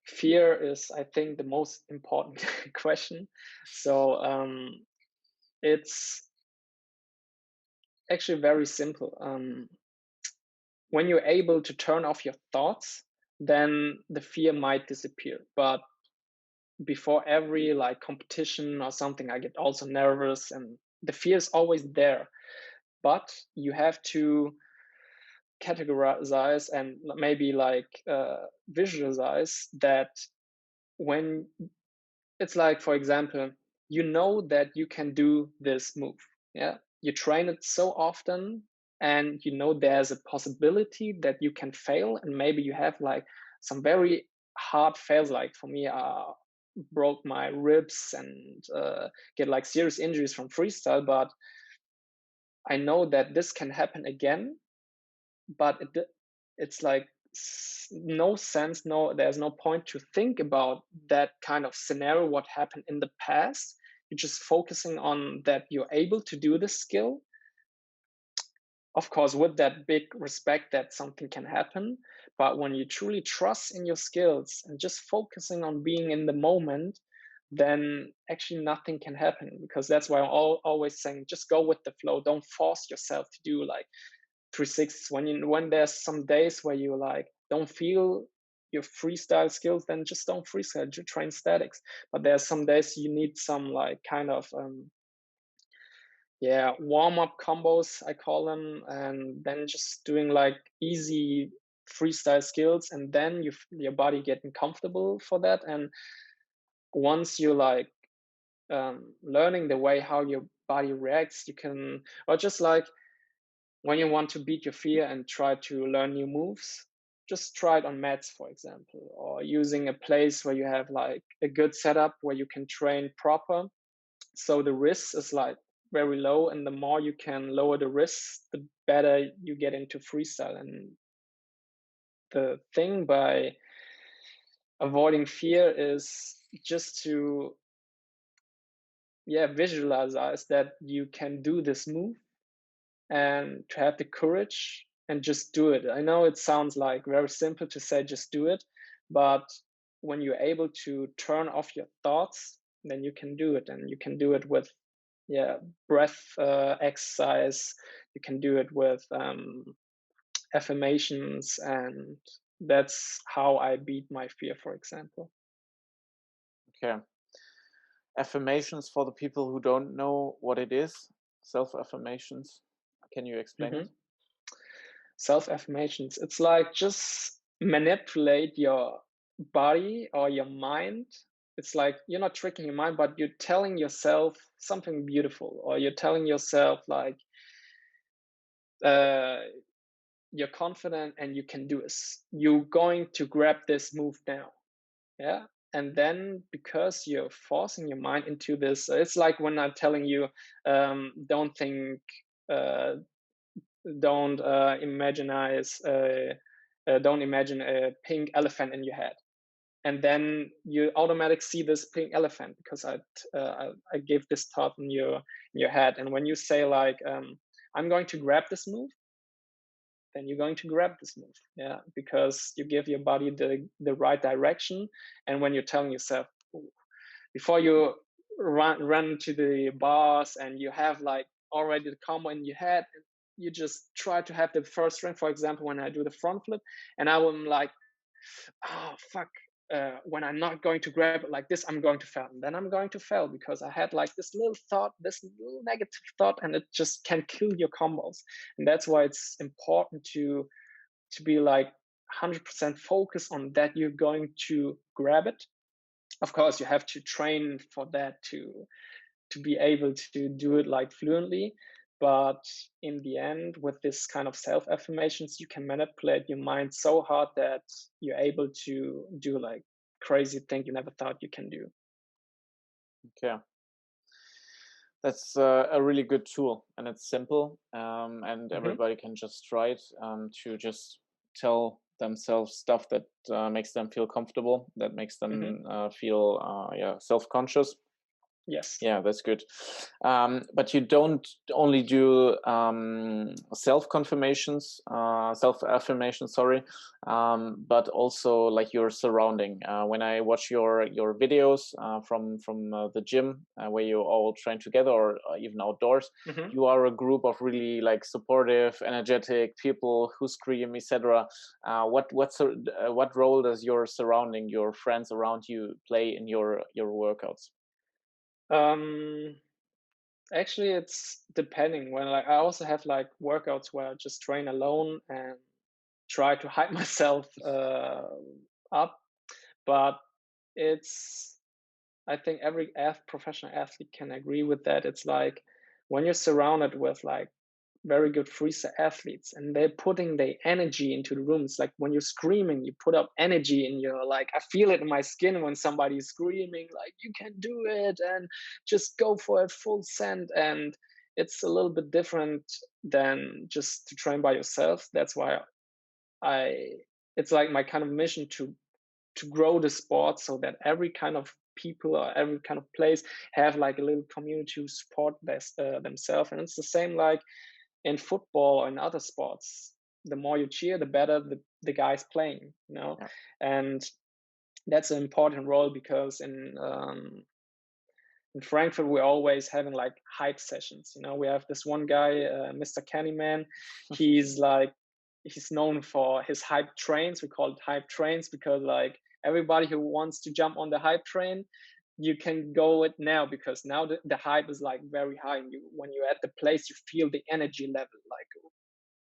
fear is, I think, the most important question. So it's actually very simple. When you're able to turn off your thoughts, then the fear might disappear. But before every like competition or something, I get also nervous, and the fear is always there. But you have to categorize and maybe like visualize that when it's like, for example, you know that you can do this move. Yeah, you train it so often, and you know there's a possibility that you can fail, and maybe you have like some very hard fails. Like for me, broke my ribs and get like serious injuries from freestyle, but I know that this can happen again. But it's like no sense, no, there's no point to think about that kind of scenario what happened in the past. You're just focusing on that you're able to do the skill, of course with that big respect that something can happen. But when you truly trust in your skills and just focusing on being in the moment, then actually nothing can happen, because that's why I'm always saying just go with the flow, don't force yourself to do like 360s. When there's some days where you like don't feel your freestyle skills, then just don't freestyle, just train statics. But there's some days you need some like kind of yeah, warm up combos I call them, and then just doing like easy freestyle skills, and then your body getting comfortable for that. And once you like learning the way how your body reacts, you can, or just like when you want to beat your fear and try to learn new moves, just try it on mats, for example, or using a place where you have like a good setup where you can train proper. So the risk is like very low, and the more you can lower the risk, the better you get into freestyle. And the thing by avoiding fear is just to, yeah, visualize that you can do this move, and to have the courage and just do it. I know it sounds like very simple to say just do it, but when you're able to turn off your thoughts, then you can do it, and you can do it with, yeah, breath exercise. You can do it with affirmations, and that's how I beat my fear, for example. Okay. Affirmations, for the people who don't know what it is, self affirmations. Can you explain Hmm. it? Self affirmations, it's like just manipulate your body or your mind. It's like you're not tricking your mind, but you're telling yourself something beautiful, or you're telling yourself like uh, you're confident and you can do this. You're going to grab this move now. Yeah. And then because you're forcing your mind into this, it's like when I'm telling you, don't think, uh, don't don't imagine a pink elephant in your head. And then you automatically see this pink elephant because I gave this thought in your head. And when you say like, I'm going to grab this move, then you're going to grab this move. Yeah, because you give your body the right direction. And when you're telling yourself, "Ooh," before you run to the bars and you have like already the combo in your head, you just try to have the first string. For example, when I do the front flip, and I am like, oh fuck, when I'm not going to grab it like this, I'm going to fail. And then I'm going to fail because I had like this little thought, this little negative thought, and it just can kill your combos. And that's why it's important to be like 100% focused on that you're going to grab it. Of course, you have to train for that to be able to do it like fluently. But in the end, with this kind of self affirmations, you can manipulate your mind so hard that you're able to do like crazy thing you never thought you can do. Okay. That's a really good tool, and it's simple, and Hmm. everybody can just try it, to just tell themselves stuff that makes them feel comfortable, that makes Hmm. them feel yeah, self-conscious. Yes. Yeah, that's good. But you don't only do self affirmation, sorry, but also like your surrounding. When I watch your videos from the gym where you all train together, or even outdoors, Hmm. you are a group of really like supportive, energetic people who scream, etc. What role does your surrounding, your friends around you, play in your workouts? Um, Actually, it's depending. When like I also have like workouts where I just train alone and try to hype myself up, but it's I think every professional athlete can agree with that. It's like when you're surrounded with like very good freestyle athletes and they're putting their energy into the room. It's like when you're screaming, you put up energy in your like I feel it in my skin when somebody's screaming like you can do it and just go for it full send. And it's a little bit different than just to train by yourself. That's why I it's like my kind of mission to grow the sport so that every kind of people or every kind of place have like a little community to support themselves. And it's the same like in football or in other sports. The more you cheer, the better the guys playing, you know. Yeah. And that's an important role because in Frankfurt we're always having like hype sessions. You know, we have this one guy, Mr. Candyman. He's like he's known for his hype trains. We call it hype trains because like everybody who wants to jump on the hype train, you can go it now because now the hype is like very high. And you when you're at the place, you feel the energy level like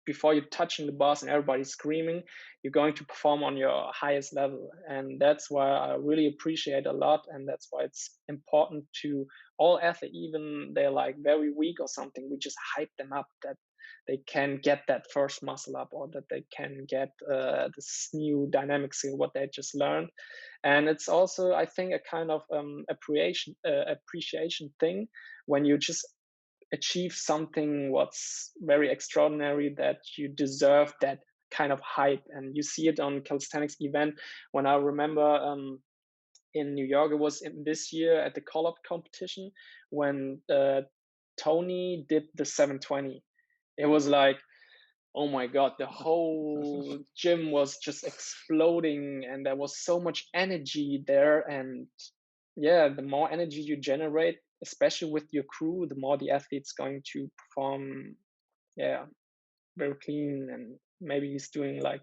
before you're touching the bars and everybody's screaming, you're going to perform on your highest level. And that's why I really appreciate a lot. And that's why it's important to all athletes, even they're like very weak or something, we just hype them up that they can get that first muscle up or that they can get this new dynamic skill, what they just learned. And it's also, I think, a kind of appreciation thing when you just achieve something what's very extraordinary that you deserve that kind of hype. And you see it on calisthenics event. When I remember in New York, it was in this year at the call-up competition when Tony did the 720. It was like, oh my god, the whole gym was just exploding and there was so much energy there. And yeah, the more energy you generate, especially with your crew, the more the athlete's going to perform, yeah, very clean. And maybe he's doing like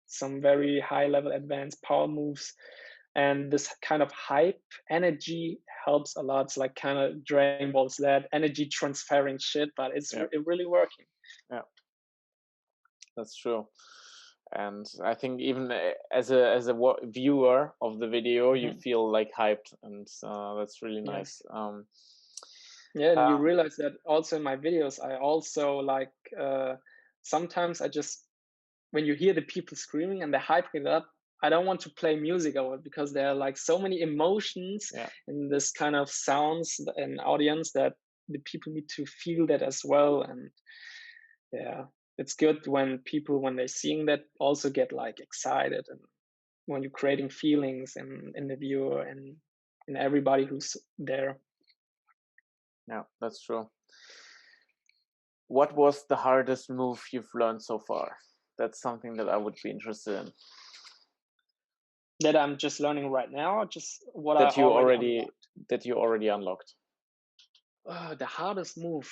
some very high level advanced power moves. And this kind of hype energy helps a lot. It's like kind of Dragon Ball's that energy transferring shit, but Yeah, it really working. yeah, that's true. And I think even as a viewer of the video, you Hmm. feel like hyped, and that's really nice. Yes. Yeah, and you Uh, realize that also in my videos, I also like sometimes I just, when you hear the people screaming and they're hyping it up, I don't want to play music over it because there are like so many emotions Yeah. in this kind of sounds and audience that the people need to feel that as well. And yeah, it's good when people, when they're seeing that, also get like excited, and when you're creating feelings in the viewer and in everybody who's there. Yeah, that's true. What was the hardest move you've learned so far? That's something that I would be interested in. That I'm just learning right now, or just what I That you already already unlocked? unlocked. The hardest move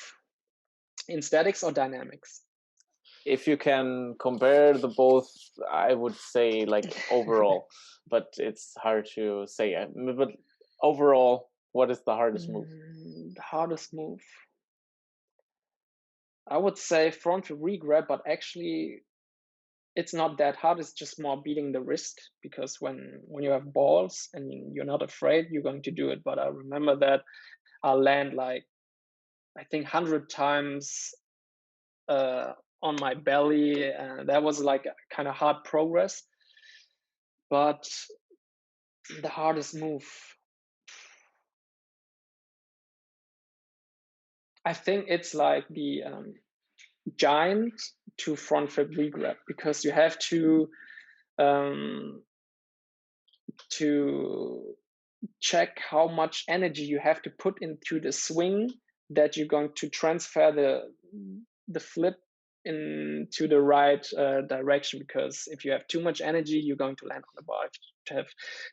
in statics or dynamics? If you can compare the both, I would say like overall, but it's hard to say. But overall, what is the hardest move? The hardest move, I would say front to regrab, but actually it's not that hard. It's just more beating the wrist, because when you have balls and you're not afraid, you're going to do it. But I remember that I land like, I think 100 times on my belly, and that was like kind of hard progress. But the hardest move, I think it's like the giant to front flip regrab, because you have um, to check how much energy you have to put into the swing, that you're going to transfer the flip into the right direction. Because if you have too much energy, you're going to land on the bar. If you have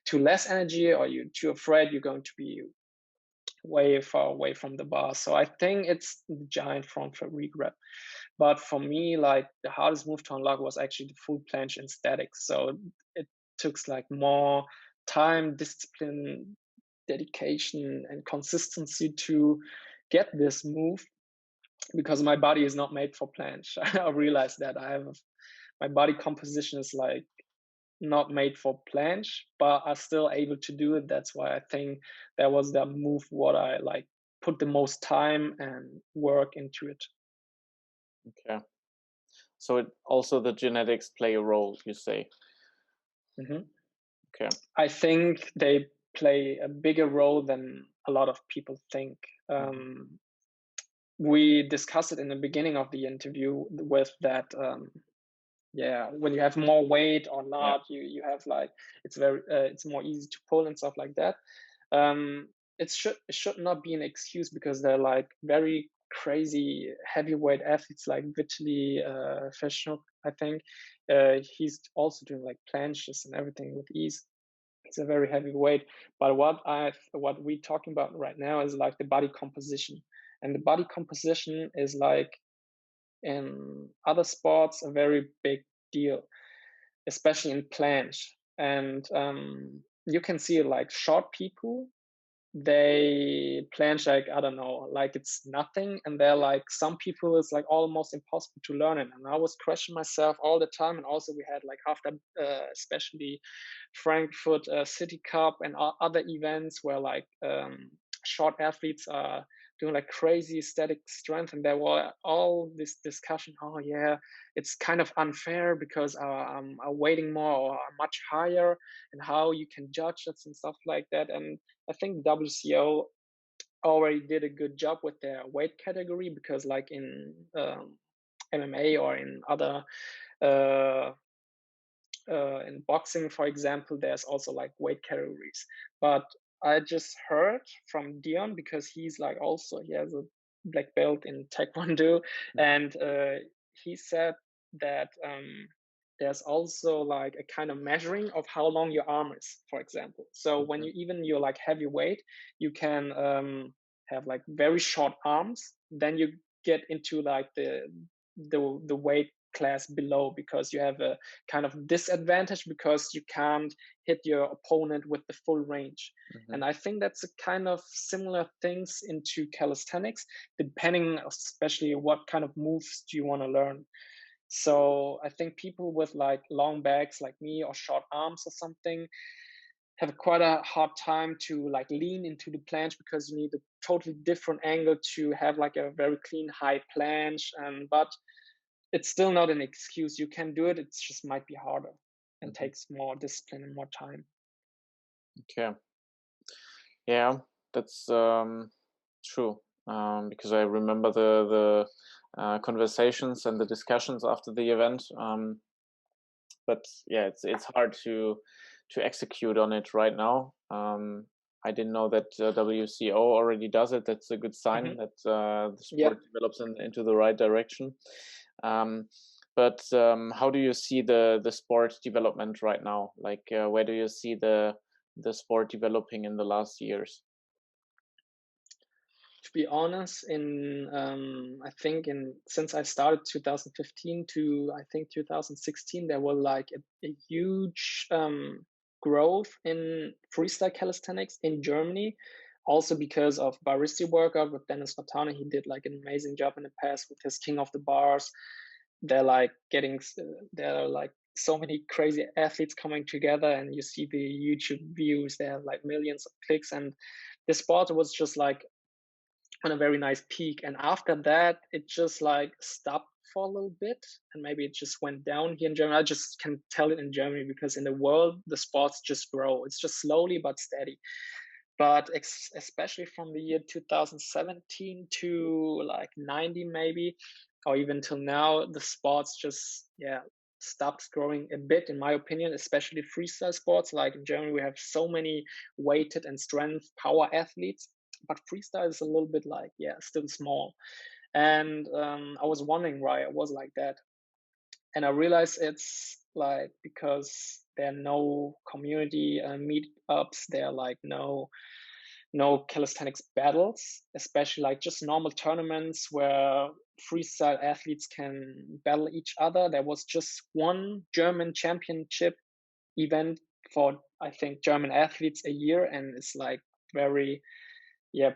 too less energy, or you're too afraid, you're going to be way far away from the bar. So I think it's the giant front flip regrab. But for me, like the hardest move to unlock was actually the full planche in statics. So it took like more time, discipline, dedication, and consistency to get this move, because my body is not made for planche. I realized that my body composition is like not made for planche, but I'm still able to do it. That's why I think that was the move what I like put the most time and work into it. Okay. So it also the genetics play a role, you say. Mm-hmm. Okay. I think they play a bigger role than a lot of people think. We discussed it in the beginning of the interview with that. Yeah, when you have more weight or Yeah. not, you have like, it's more easy to pull and stuff like that. Um, it should not be an excuse, because they're like very crazy heavyweight athletes like Vitaly Feshchuk, I think. He's also doing like planches and everything with ease. It's a very heavy weight. But what we're talking about right now is like the body composition. And the body composition is like in other sports a very big deal, especially in planche. And you can see like short people, they planche like, I don't know, like it's nothing, and they're like, some people it's like almost impossible to learn it. And I was questioning myself all the time. And also we had like after especially Frankfurt City Cup and other events where like short athletes are doing like crazy static strength, and there were all this discussion, oh yeah, it's kind of unfair because I'm weighting more or are much higher, and how you can judge it and stuff like that. And I think WCO already did a good job with their weight category, because like in MMA or in other uh, in boxing, for example, there's also like weight categories. But I just heard from Dion, because he's like also, he has a black belt in Taekwondo, and he said that there's also like a kind of measuring of how long your arm is, for example. So when you're like heavyweight, you can have like very short arms. Then you get into like the weight class below, because you have a kind of disadvantage, because you can't hit your opponent with the full range. And I think that's a kind of similar things into calisthenics, depending especially what kind of moves do you want to learn. So I think people with like long backs like me, or short arms or something, have quite a hard time to like lean into the planche, because you need a totally different angle to have like a very clean high planche. And but it's still not an excuse. You can do it. It just might be harder and Mhm. takes more discipline and more time. Okay. Yeah, that's true. Because I remember the conversations and the discussions after the event. But yeah, it's hard to execute on it right now. I didn't know that WCO already does it. That's a good sign Hmm. that the Yeah. sport develops into the right direction. Um, but how do you see the sport development right now? Like, where do you see the sport developing in the last years? To be honest, in I think in since I started 2015 to I think 2016, there were like a huge growth in freestyle calisthenics in Germany. Also because of Baristi workout with Dennis Fatana, he did like an amazing job in the past with his King of the Bars. They're like there are like so many crazy athletes coming together, and you see the YouTube views. They have like millions of clicks, and the sport was just like on a very nice peak. And after that, it just like stopped for a little bit, and maybe it just went down here in Germany. I just can tell it in Germany because in the world the sports just grow. It's just slowly but steady. But especially from the year 2017 to like 90 maybe, or even till now, the sports just stops growing a bit, in my opinion, especially freestyle sports. Like in Germany, we have so many weighted and strength power athletes, but freestyle is a little bit like still small. And I was wondering why it was like that, and I realized it's like because there are no community meetups. There are like no calisthenics battles, especially like just normal tournaments where freestyle athletes can battle each other. There was just one German championship event for I think German athletes a year, and it's like very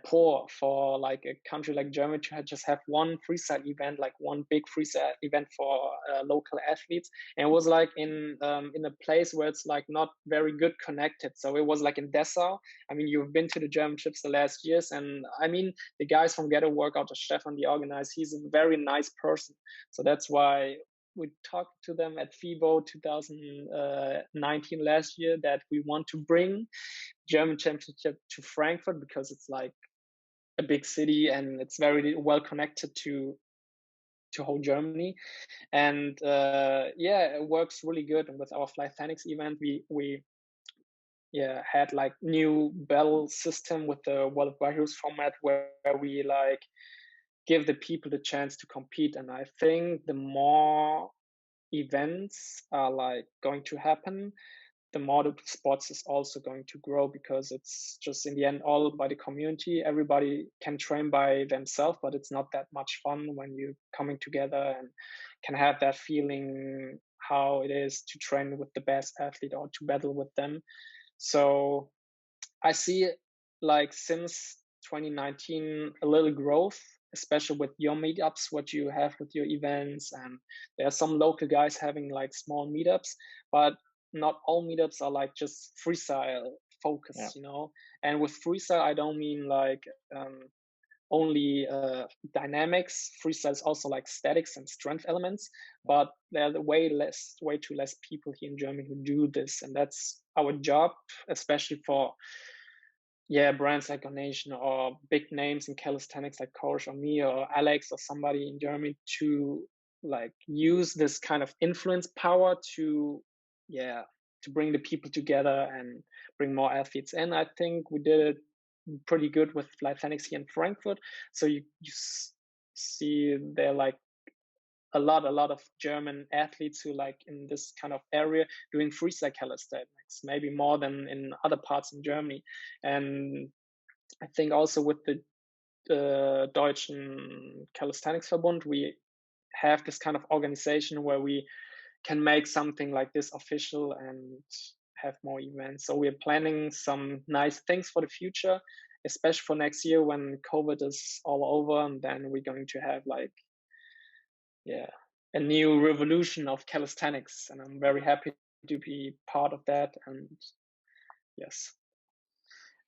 poor for like a country like Germany to just have one freestyle event, like one big freestyle event for local athletes. And it was like in a place where it's like not very good connected. So it was like in Dessau. I mean, you've been to the Germanships the last years, and I mean the guys from Ghetto Workout, Stefan, the organizer, he's a very nice person. So that's why we talked to them at FIBO 2019 last year that we want to bring German championship to Frankfurt because it's like a big city and it's very well connected to whole Germany. And it works really good. And with our Flythenics event, we had like new battle system with the World of Warriors format where we like give the people the chance to compete. And I think the more events are like going to happen, the more the sports is also going to grow because it's just in the end all by the community. Everybody can train by themselves, but it's not that much fun when you're coming together and can have that feeling how it is to train with the best athlete or to battle with them. So I see like since 2019 a little growth, especially with your meetups, what you have with your events, and there are some local guys having like small meetups, but not all meetups are like just freestyle Yeah. focus, you know. And with freestyle, I don't mean like only dynamics. Freestyle is also like statics and strength elements, but there are way too less people here in Germany who do this, and that's our job, especially for brands like Onation or big names in calisthenics like Kosh or me or Alex or somebody in Germany to like use this kind of influence power to yeah to bring the people together and bring more athletes in. I think we did it pretty good with Flythenics here in Frankfurt. So see there like a lot of German athletes who like in this kind of area doing freestyle calisthenics, maybe more than in other parts in Germany. And I think also with the Deutschen Calisthenics we have this kind of organization where we can make something like this official and have more events. So we're planning some nice things for the future, especially for next year when COVID is all over, and then we're going to have like yeah a new revolution of calisthenics, and I'm very happy to be part of that. And yes.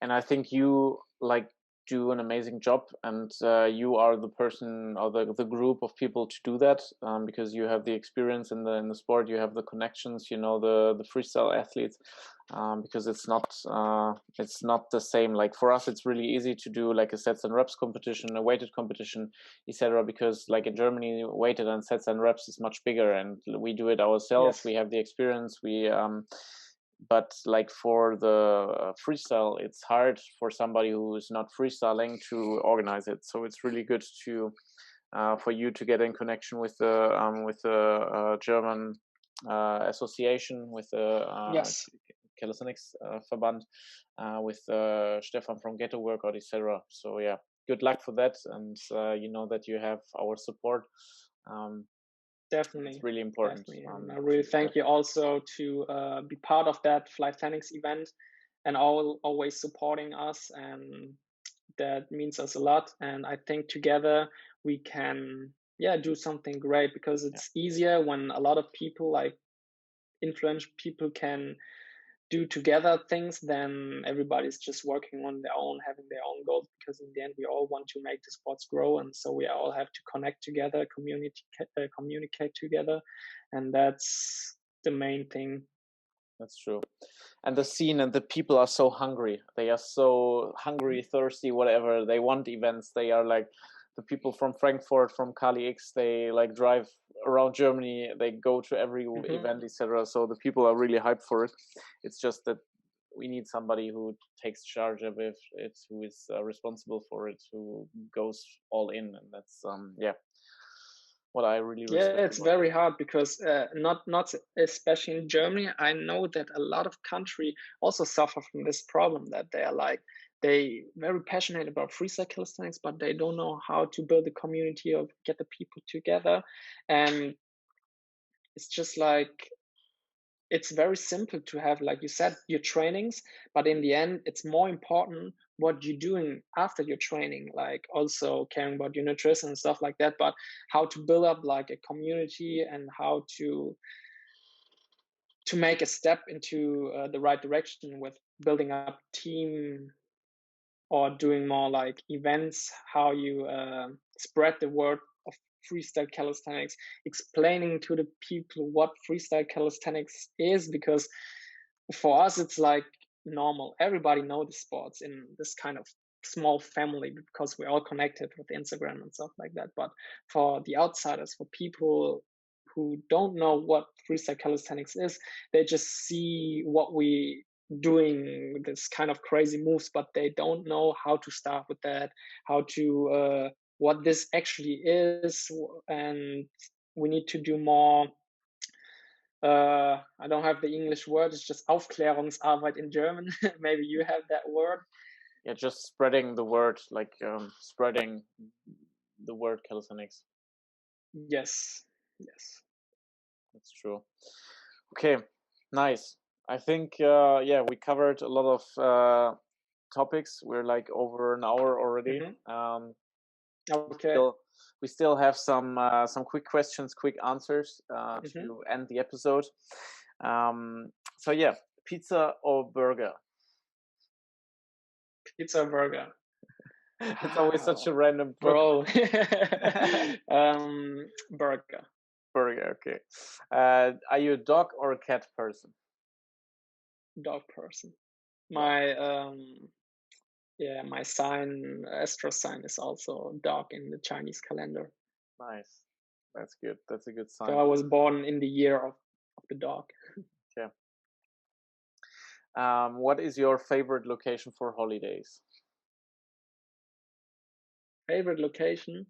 And I think you like do an amazing job, and you are the person or the group of people to do that, because you have the experience in the sport, you have the connections, you know, the freestyle athletes, because it's not the same. Like for us, it's really easy to do like a sets and reps competition, a weighted competition, etc. Because like in Germany, weighted and sets and reps is much bigger, and we do it ourselves. Yes. We have the experience. But like for the freestyle, it's hard for somebody who is not freestyling to organize it. So it's really good to for you to get in connection with the German association, with the Yes. Calisthenics Verband, with Stefan from Ghetto Workout, etc. So yeah, good luck for that, and you know that you have our support. It's Definitely, really important. definitely. And I really thank you also to be part of that Flytenics event and always supporting us. And that means us a lot. And I think together we can, yeah, do something great, because Yeah, it's easier when a lot of people, like influential people, can do together things, then everybody's just working on their own, having their own goals, because in the end we all want to make the sports grow, and so we all have to connect together, communicate together, and that's the main thing. that's true. And the scene and the people are so hungry. They are so hungry, thirsty, whatever. They want events. They are like the people from Frankfurt, from Kali X. They like drive around Germany. They go to every Hmm. event, etc. So the people are really hyped for it. It's just that we need somebody who takes charge of it, who is responsible for it, who goes all in, and that's yeah, what I really Yeah, respect it's about very you. hard, because not especially in Germany. I know that a lot of country also suffer from this problem, that they are like, they very passionate about freestyle calisthenics, but they don't know how to build a community or get the people together. And it's just like, it's very simple to have, like you said, your trainings, but in the end it's more important what you're doing after your training, like also caring about your nutrition and stuff like that, but how to build up like a community, and how to make a step into the right direction with building up team, or doing more like events, how you spread the word of freestyle calisthenics, explaining to the people what freestyle calisthenics is, because for us it's like normal, everybody know the sports in this kind of small family, because we're all connected with Instagram and stuff like that. But for the outsiders, for people who don't know what freestyle calisthenics is, they just see what we doing, this kind of crazy moves, but they don't know how to start with that, how to what this actually is. And we need to do more, I don't have the English word, it's just Aufklärungsarbeit in German. Maybe you have that word. Yeah, just spreading the word, like spreading the word calisthenics. Yes, yes. That's true. Okay, nice. I think yeah, we covered a lot of topics. We're like over an hour already. Hmm. Okay. Still, we still have some quick questions, quick answers Hmm. to end the episode. So yeah, pizza or burger? Pizza, burger. It's always such a random Bro. Burger. burger. Okay. Are you a dog or a cat person? Dog person. Dog. My yeah, my sign, astro sign, is also dog in the Chinese calendar. Nice. That's good. That's a good So sign. I was born in the year of the dog. Okay. What is your favorite location for holidays? Favorite location?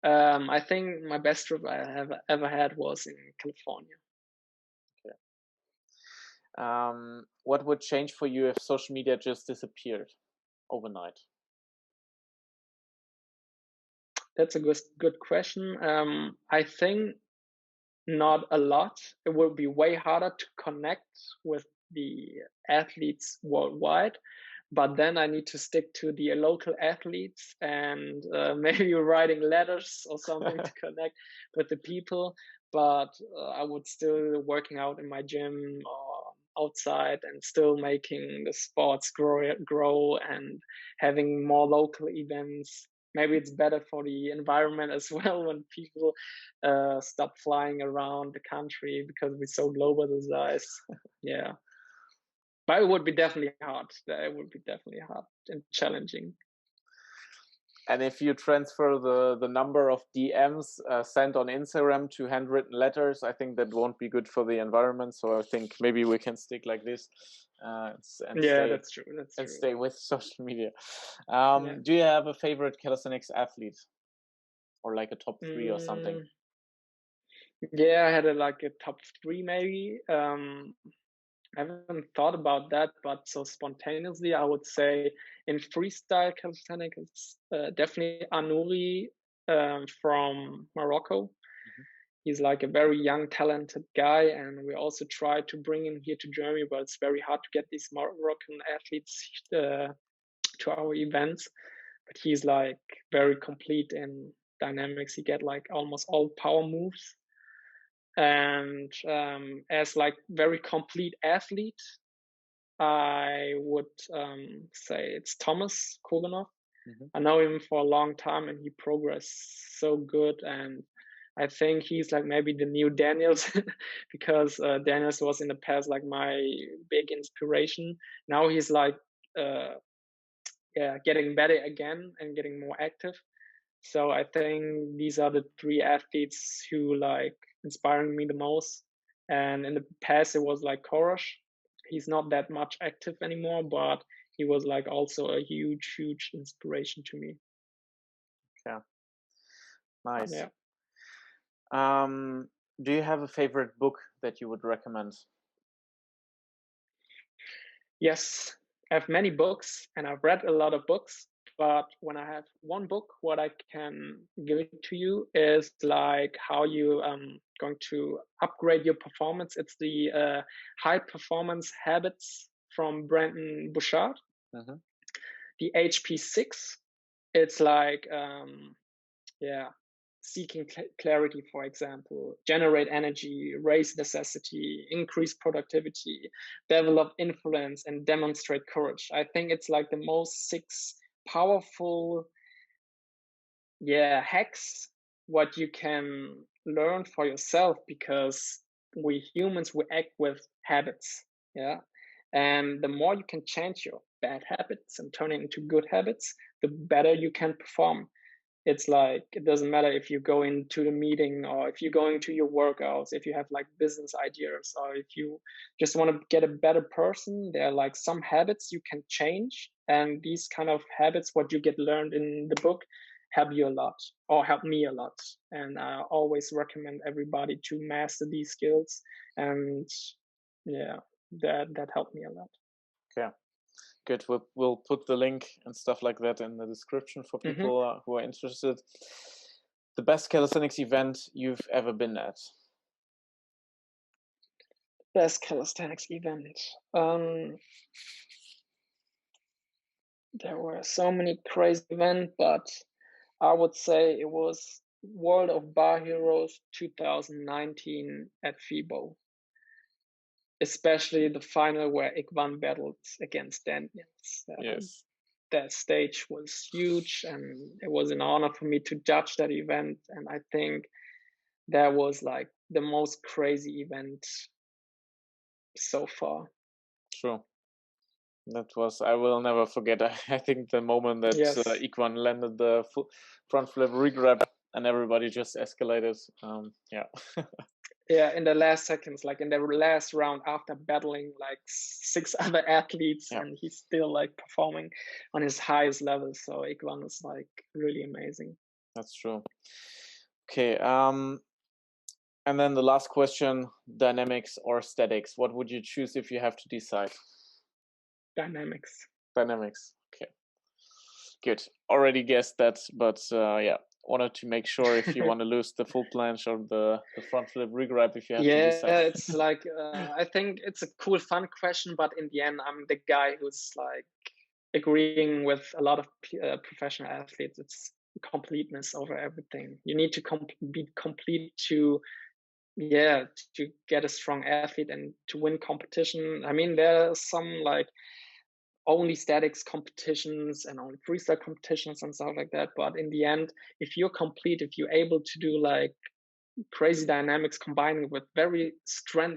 I think my best trip I have ever had was in California. Okay. What would change for you if social media just disappeared overnight? That's a good question. I think not a lot. It will be way harder to connect with the athletes worldwide, but then I need to stick to the local athletes, and maybe writing letters or something to connect with the people. But I would still working out in my gym, or outside and still making the sports grow and having more local events. Maybe it's better for the environment as well when people stop flying around the country because we're so globalized. Yeah, but it would be definitely hard. It would be definitely hard and challenging. And if you transfer the number of DMs sent on Instagram to handwritten letters, I think that won't be good for the environment. So I think maybe we can stick like this and Yeah, stay, that's true. That's and true. stay with social media. Yeah. Do you have a favorite calisthenics athlete, or like a top 3 or something? Yeah, I had like a top 3 maybe. I haven't thought about that, but so spontaneously, I would say in freestyle calisthenics, it's definitely Anouri from Morocco. He's like a very young, talented guy, and we also try to bring him here to Germany, but it's very hard to get these Moroccan athletes to our events. But he's like very complete in dynamics. He get like almost all power moves, and as like very complete athlete, I would say it's Thomas Koganov. I know him for a long time, and he progressed so good. And I think he's like maybe the new Daniels because Daniels was in the past like my big inspiration. Now he's like getting better again and getting more active. So I think these are the 3 athletes who like inspiring me the most. And in the past, it was like Korosh. He's not that much active anymore, but he was like also a huge, huge inspiration to me. Yeah, nice. Yeah. Do you have a favorite book that you would recommend? Yes, I have many books and I've read a lot of books. But when I have one book, what I can give it to you is like how you going to upgrade your performance. It's the High Performance Habits from Brendon Burchard. The HP6. It's like seeking clarity, for example, generate energy, raise necessity, increase productivity, develop influence, and demonstrate courage. I think it's like the most 6 powerful hacks what you can learn for yourself, because we humans, we act with habits. And the more you can change your bad habits and turn it into good habits, the better you can perform. It's like, it doesn't matter if you go into the meeting or if you're going to your workouts, if you have like business ideas, or if you just want to get a better person, there are like some habits you can change. And these kind of habits, what you get learned in the book, help you a lot, or help me a lot. And I always recommend everybody to master these skills. And that helped me a lot. Okay. Good. We'll put the link and stuff like that in the description for people who are interested. The best calisthenics event you've ever been at? Best calisthenics event. There were so many crazy events, but I would say it was World of Bar Heroes 2019 at FIBO. Especially the final where Ikwan battled against Daniels. Yes. That stage was huge, and it was an honor for me to judge that event. And I think that was like the most crazy event so far. True. That was, I will never forget. I think the moment that Ikwan landed the front flip regrab and everybody just escalated. Yeah, in the last seconds, like in the last round, after battling like 6 other athletes, and he's still like performing on his highest level. So Ikwan is like really amazing. That's true. Okay. And then the last question: dynamics or statics? What would you choose if you have to decide? Dynamics. Dynamics. Okay. Good. Already guessed that, but wanted to make sure if you want to lose the full planche or the front flip regrab, if you have to decide. Yeah, it's like I think it's a cool, fun question, but in the end, I'm the guy who's like agreeing with a lot of professional athletes. It's completeness over everything. You need to be complete to yeah, to get a strong athlete and to win competition. I mean, there are some like only statics competitions and only freestyle competitions and stuff like that. But in the end, if you're complete, if you're able to do like crazy dynamics combining with very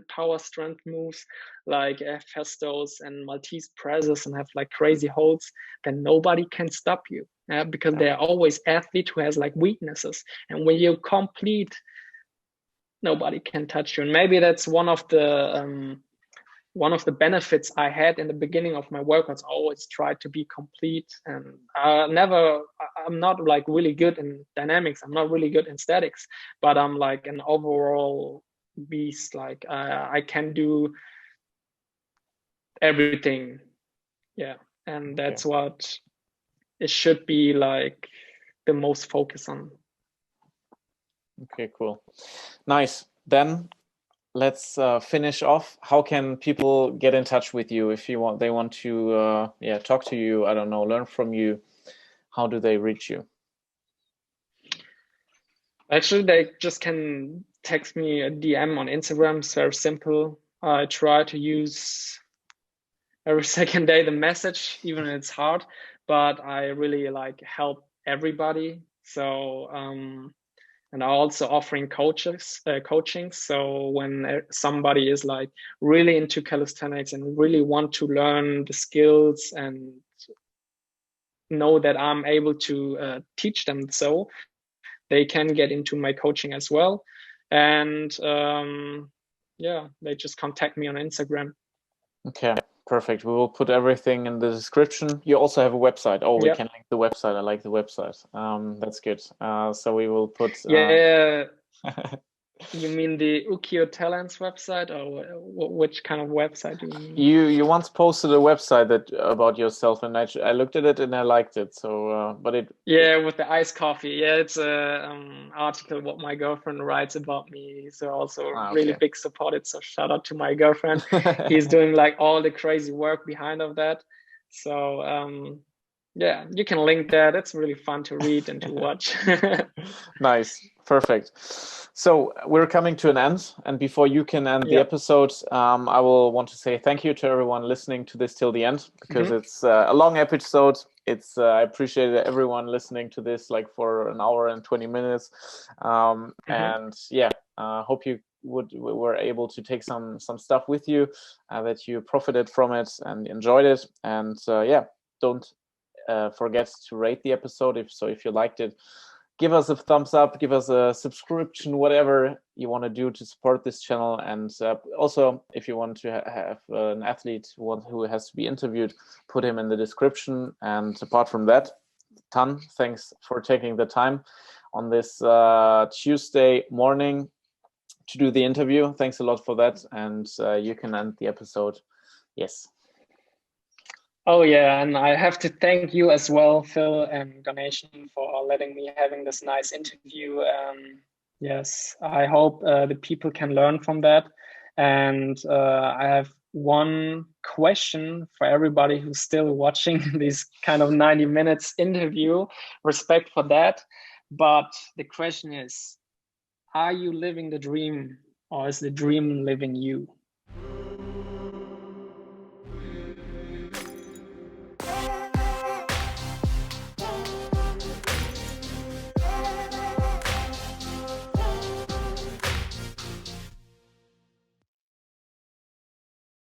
power strength moves like Festos and Maltese presses and have like crazy holds, then nobody can stop you. Because there are always athletes who has like weaknesses, and when you complete, nobody can touch you. And maybe that's one of the benefits I had in the beginning of my workouts. I always tried to be complete, and I'm not like really good in dynamics. I'm not really good in statics, but I'm like an overall beast. Like I can do everything. Yeah. And that's what it should be like the most focus on. Okay, cool. Nice. Then let's finish off. How can people get in touch with you if they want to talk to you, I don't know, learn from you? How do they reach you? Actually, they just can text me a DM on Instagram. It's very simple. I try to use every second day the message, even if it's hard, but I really like help everybody. So and I'm also offering coaching. So when somebody is like really into calisthenics and really want to learn the skills and know that I'm able to teach them, so they can get into my coaching as well. And yeah, they just contact me on Instagram. Okay, perfect. We will put everything in the description. You also have a website. Oh, we can link the website. I like the website. That's good. So we will put. Yeah. You mean the Ukiyo Talents website, or which kind of website do you mean? You once posted a website about yourself, and I looked at it and I liked it. So, but it. Yeah, with the iced coffee. Yeah, it's a article what my girlfriend writes about me. So also really big supported. So shout out to my girlfriend. He's doing like all the crazy work behind of that. So yeah, you can link that. It's really fun to read and to watch. Nice. Perfect. So we're coming to an end, and before you can end the episode, I will want to say thank you to everyone listening to this till the end, because it's a long episode. I appreciate everyone listening to this like for an hour and 20 minutes. And yeah, hope you were able to take some stuff with you, that you profited from it and enjoyed it. And yeah, don't forget to rate the episode if you liked it. Give us a thumbs up, give us a subscription, whatever you want to do to support this channel. And also, if you want to have an athlete who has to be interviewed, put him in the description. And apart from that, Tan, thanks for taking the time on this Tuesday morning to do the interview. Thanks a lot for that. And you can end the episode. Yes. Oh yeah, and I have to thank you as well, Phil and Ganesh, for letting me having this nice interview. Yes, I hope the people can learn from that. And I have one question for everybody who's still watching this kind of 90 minutes interview. Respect for that. But the question is, are you living the dream, or is the dream living you?